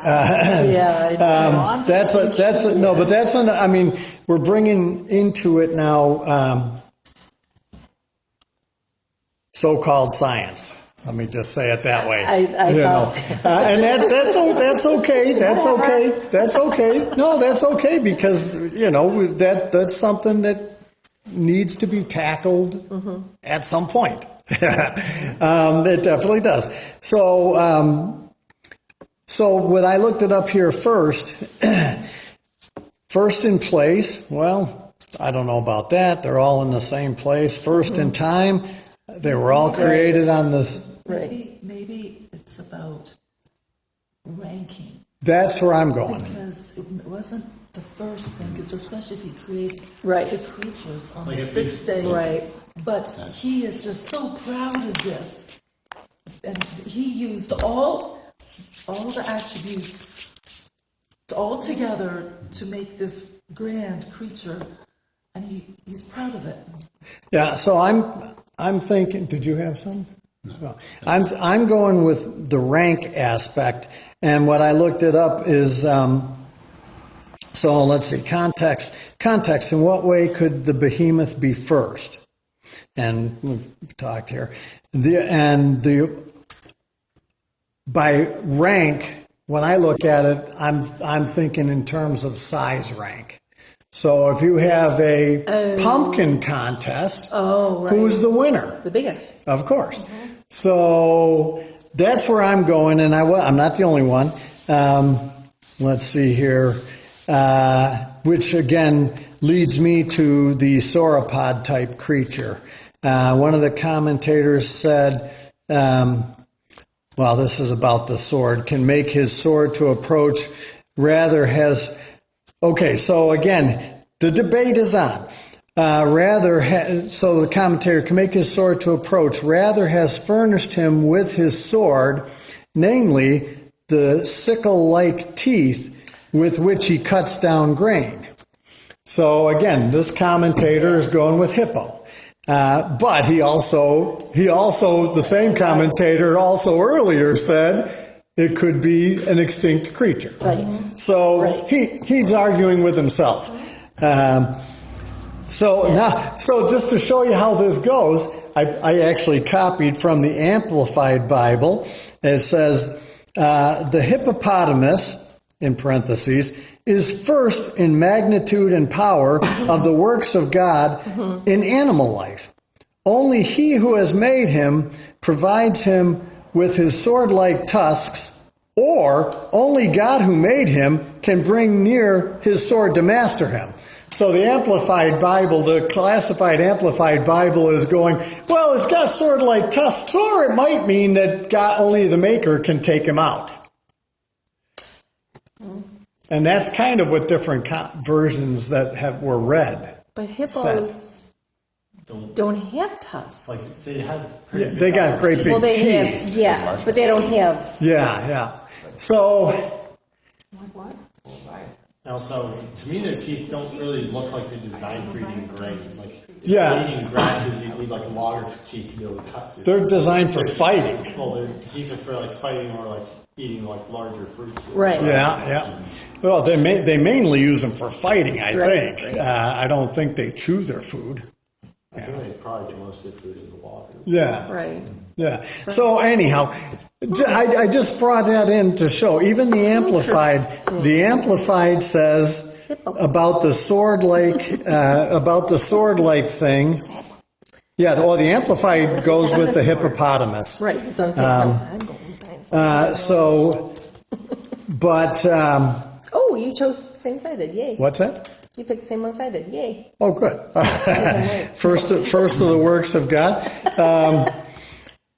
We're bringing into it now so-called science. Let me just say it that way. And that's okay. That's okay. No, that's okay because that's something that needs to be tackled at some point. It definitely does. So when I looked it up here first in place, well, I don't know about that. They're all in the same place. First in time, they were all created on this. Maybe it's about ranking. That's where I'm going. Because it wasn't the first thing, because especially if he created the creatures on like the sixth day. Right. But he is just so proud of this. And he used all the attributes all together to make this grand creature. And he's proud of it. Yeah, so I'm thinking, did you have some? I'm going with the rank aspect, and what I looked it up is, so let's see, context. In what way could the behemoth be first? And we've talked here, by rank. When I look at it, I'm thinking in terms of size rank. So if you have a pumpkin contest, who's the winner? The biggest. Of course. So that's where I'm going, and I'm not the only one. Let's see here, which again leads me to the sauropod type creature. One of the commentators said, well, this is about the sword, can make his sword to approach, rather has... Okay, so again, the debate is on. So the commentator can make his sword to approach, rather has furnished him with his sword, namely the sickle-like teeth with which he cuts down grain. So again, this commentator is going with hippo. But he also, the same commentator also earlier said it could be an extinct creature. Right. So he's arguing with himself. So just to show you how this goes, I actually copied from the Amplified Bible. It says, the hippopotamus, in parentheses, is first in magnitude and power of the works of God in animal life. Only he who has made him provides him with his sword-like tusks, or only God who made him can bring near his sword to master him. So the Amplified Bible, the classified Amplified Bible is going, well, it's got sword-like tusks, or it might mean that God, only the Maker can take him out. And that's kind of what different versions that were read. But hippos don't have tusks. Like they have. They got great big teeth. But they don't have. Yeah. So. What? Also, to me, their teeth don't really look like they're designed for eating grain. Like if you're eating grasses, you need like longer teeth to be able to cut through. They're designed for fighting. Well, their teeth are for like fighting or like eating like larger fruits. Right. Yeah. Well, they mainly use them for fighting, I think. Right. I don't think they chew their food. I think they probably get most of their food in the water. Yeah. Right. Yeah. So anyhow, I just brought that in to show. Even the Amplified says about the sword-like thing. Yeah. Well, the Amplified goes with the hippopotamus. Right. It's on oh, you chose same-sided. Yay. What's that? You picked same one-sided. Yay. Oh, good. First of the works of God.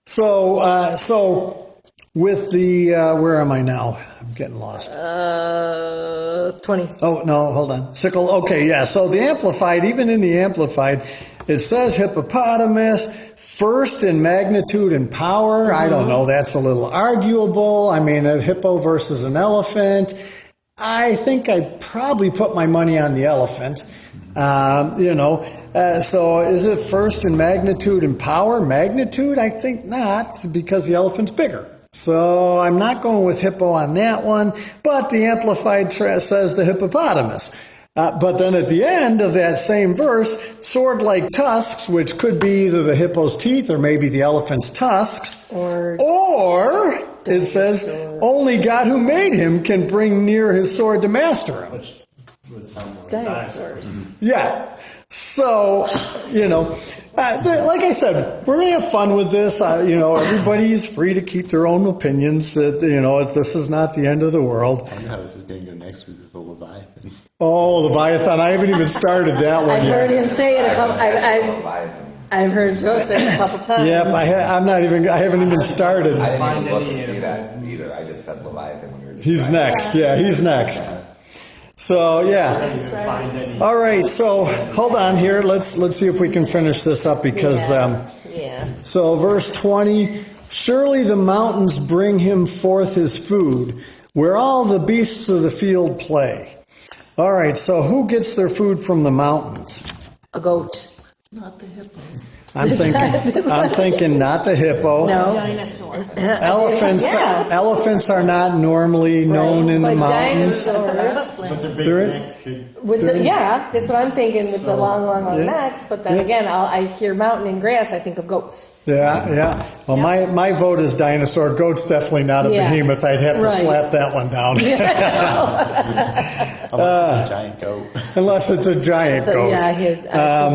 So with the, where am I now? I'm getting lost. 20. Oh, no, hold on. Sickle. Okay, yeah. So the Amplified, even in the Amplified, it says hippopotamus, first in magnitude and power. I don't know. That's a little arguable. I mean, a hippo versus an elephant. I think I'd probably put my money on the elephant. So is it first in magnitude and power? Magnitude? I think not, because the elephant's bigger. So I'm not going with hippo on that one, but the Amplified says the hippopotamus. But then at the end of that same verse, sword-like tusks, which could be either the hippo's teeth or maybe the elephant's tusks, or it says only God who made him can bring near his sword to master him. Which would sound like dinosaurs. Yeah. So, like I said, we're going to have fun with this. Everybody's free to keep their own opinions. This is not the end of the world. I know how this is going to go next week with the Leviathan. Oh, Leviathan. I haven't even started that one yet. I've heard him say it a couple I've heard Joe say it a couple times. Yep, I haven't even started. I didn't even look to see that either. I just said Leviathan when you were just He's next. Yeah, he's next. So, yeah. All right, so hold on here. Let's see if we can finish this up because So verse 20, surely the mountains bring him forth his food, where all the beasts of the field play. All right, so who gets their food from the mountains? A goat. Not the hippo. I'm thinking not the hippo. No. Dinosaur. Elephants are not normally known in the mountains. Dinosaurs. But the big They're- neck could. That's what I'm thinking with the long necks. But then again, I hear mountain and grass, I think of goats. Yeah. Well, my vote is dinosaur. Goat's definitely not a behemoth. I'd have to slap that one down. Unless it's a giant goat. Unless it's a giant goat. I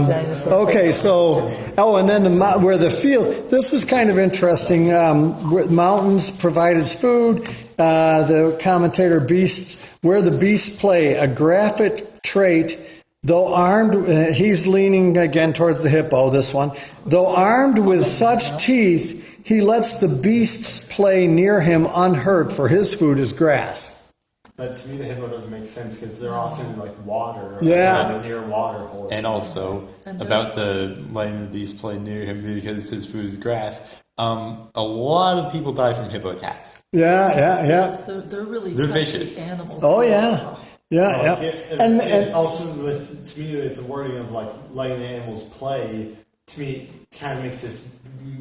dinosaur. Okay, so, and then where the field, this is kind of interesting. Where mountains provided food. The commentator beasts, where the beasts play, a graphic trait, though armed, he's leaning again towards the hippo, this one. Though armed with such teeth, he lets the beasts play near him unhurt, for his food is grass. But to me, the hippo doesn't make sense because they're often like water. Or near water holes. And also, about the letting the beast play near him because his food is grass. A lot of people die from hippo attacks. Yeah. They're really They're touchy vicious. animals. Oh, yeah. Yeah. And also, to me, with the wording of like letting the animals play, to me, kind of makes this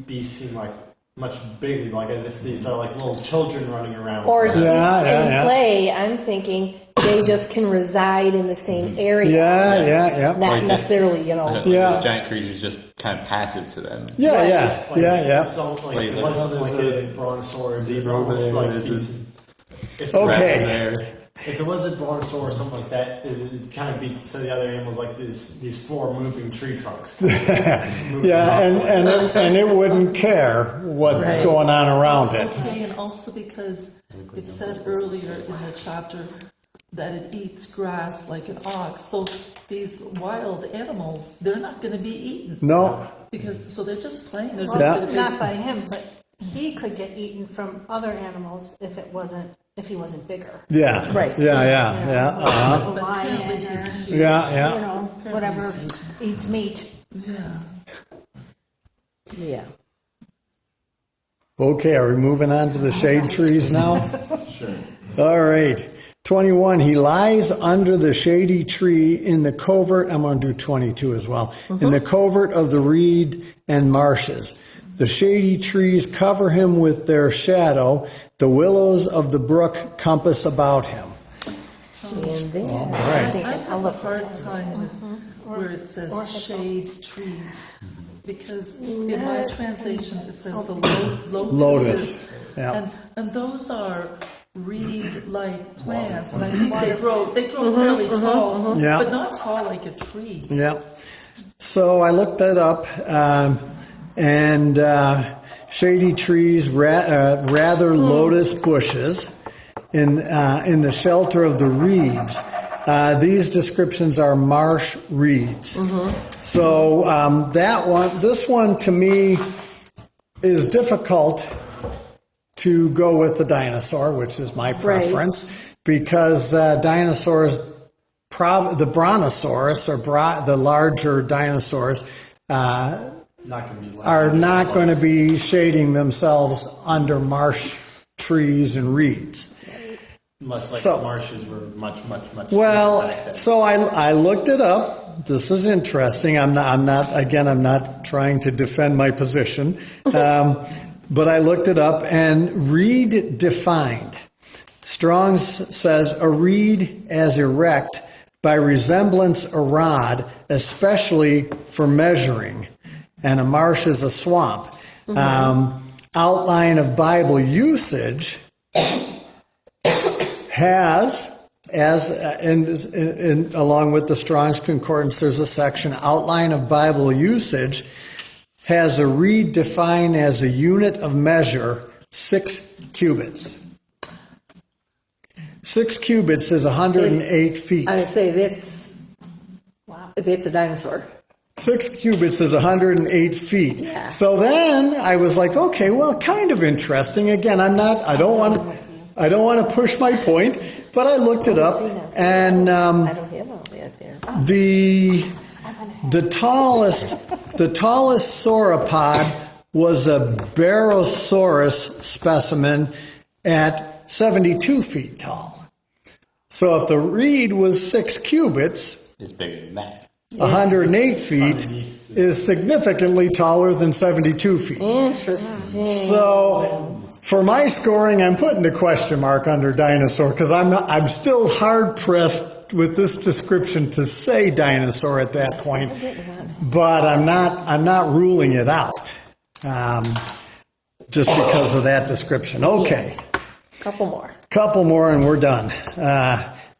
beast seem like much bigger, like as if these are like little children running around. Or in play, I'm thinking they just can reside in the same area. Yeah. Not necessarily, This giant creature is just kind of passive to them. Yeah. It's almost like it wasn't like a brontosaurus or zebra over there. Okay. If it was a brontosaurus or something like that, it kind of beats to the other animals like these four moving tree trunks. And it wouldn't care what's going on around it. Okay, and also because it said earlier in the chapter that it eats grass like an ox. So these wild animals, they're not going to be eaten. No. So they're just playing. They're Not by him, but he could get eaten from other animals if he wasn't bigger. Yeah. Right. Yeah. A lion or, whatever eats meat. Yeah. Okay, are we moving on to the shade trees now? Sure. All right. 21, he lies under the shady tree in the covert. I'm going to do 22 as well. In the covert of the reed and marshes. The shady trees cover him with their shadow. The willows of the brook compass about him. And then I have a hard time with where it says shade trees. Because in my translation it says the lotuses. Yeah. And those are reed-like plants. And I think they grow fairly tall, but not tall like a tree. Yeah. So I looked that up, and shady trees, rather lotus bushes, in the shelter of the reeds. These descriptions are marsh reeds. So this one to me is difficult to go with the dinosaur, which is my preference, because dinosaurs, the brontosaurus or the larger dinosaurs, are not going to be shading themselves under marsh trees and reeds. Unless the marshes were much. Well, so I looked it up. This is interesting. I'm not trying to defend my position, but I looked it up and reed defined. Strong's says a reed as erect by resemblance a rod, especially for measuring, and a marsh is a swamp. Outline of Bible usage has, along with the Strong's Concordance, there's a section, outline of Bible usage, has a reed defined as a unit of measure, 6 cubits. 6 cubits is 108 feet. I would say that's a dinosaur. 6 cubits is 108 feet. Yeah. So then I was like, okay, well, kind of interesting. Again, I don't want to push my point, but I looked it up, and I don't have all that there. the tallest sauropod was a Barosaurus specimen at 72 feet tall. So if the reed was 6 cubits, it's bigger than that. 108 feet is significantly taller than 72 feet. Interesting. So, for my scoring, I'm putting a question mark under dinosaur because I'm still hard pressed with this description to say dinosaur at that point, but I'm not ruling it out just because of that description. Okay, Couple more, and we're done.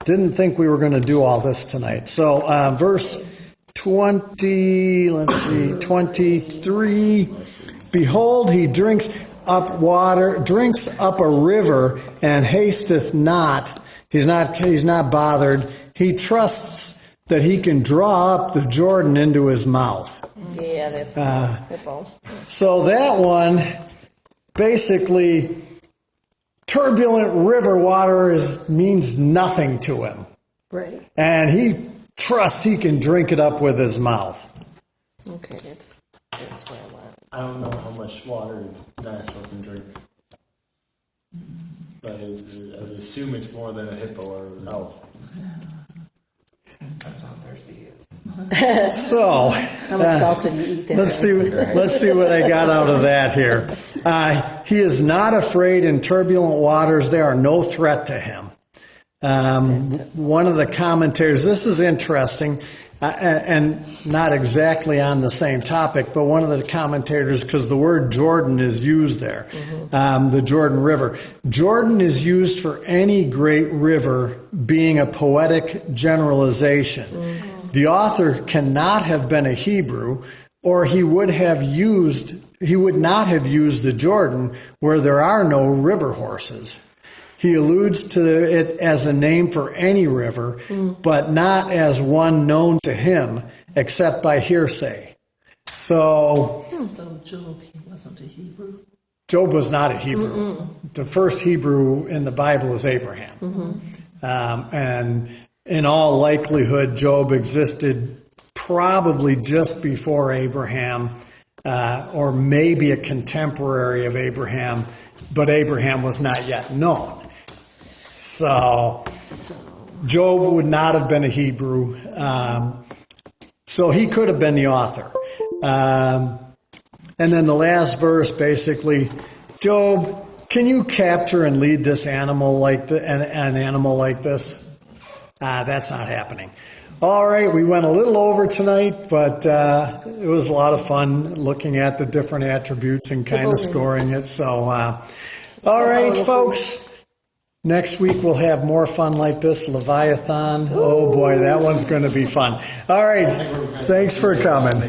Didn't think we were going to do all this tonight. So, verse 23. Behold, he drinks up a river, and hasteth not. He's not bothered. He trusts that he can draw up the Jordan into his mouth. Yeah, that's hippo. So that one, basically, turbulent river water means nothing to him. Right. And he trusts he can drink it up with his mouth. Okay, that's what I want. I don't know how much water a dinosaur can drink. But I would assume it's more than a hippo or an elf. That's how thirsty he is. So, How much salt did you eat there? let's see what I got out of that here. He is not afraid in turbulent waters. They are no threat to him. One of the commentators, this is interesting, and not exactly on the same topic, but one of the commentators, because the word Jordan is used there, the Jordan River. Jordan is used for any great river being a poetic generalization. The author cannot have been a Hebrew, or he would not have used the Jordan where there are no river horses. He alludes to it as a name for any river, but not as one known to him, except by hearsay. So Job, he wasn't a Hebrew? Job was not a Hebrew. The first Hebrew in the Bible is Abraham. And in all likelihood, Job existed probably just before Abraham, or maybe a contemporary of Abraham, but Abraham was not yet known. So Job would not have been a Hebrew. So he could have been the author. And then the last verse, basically, Job, can you capture and lead this animal like an animal like this? That's not happening. All right, we went a little over tonight, but it was a lot of fun looking at the different attributes and kind of scoring it. So, all right, folks. Next week we'll have more fun like this, Leviathan. Oh boy, that one's going to be fun. All right, thanks for coming.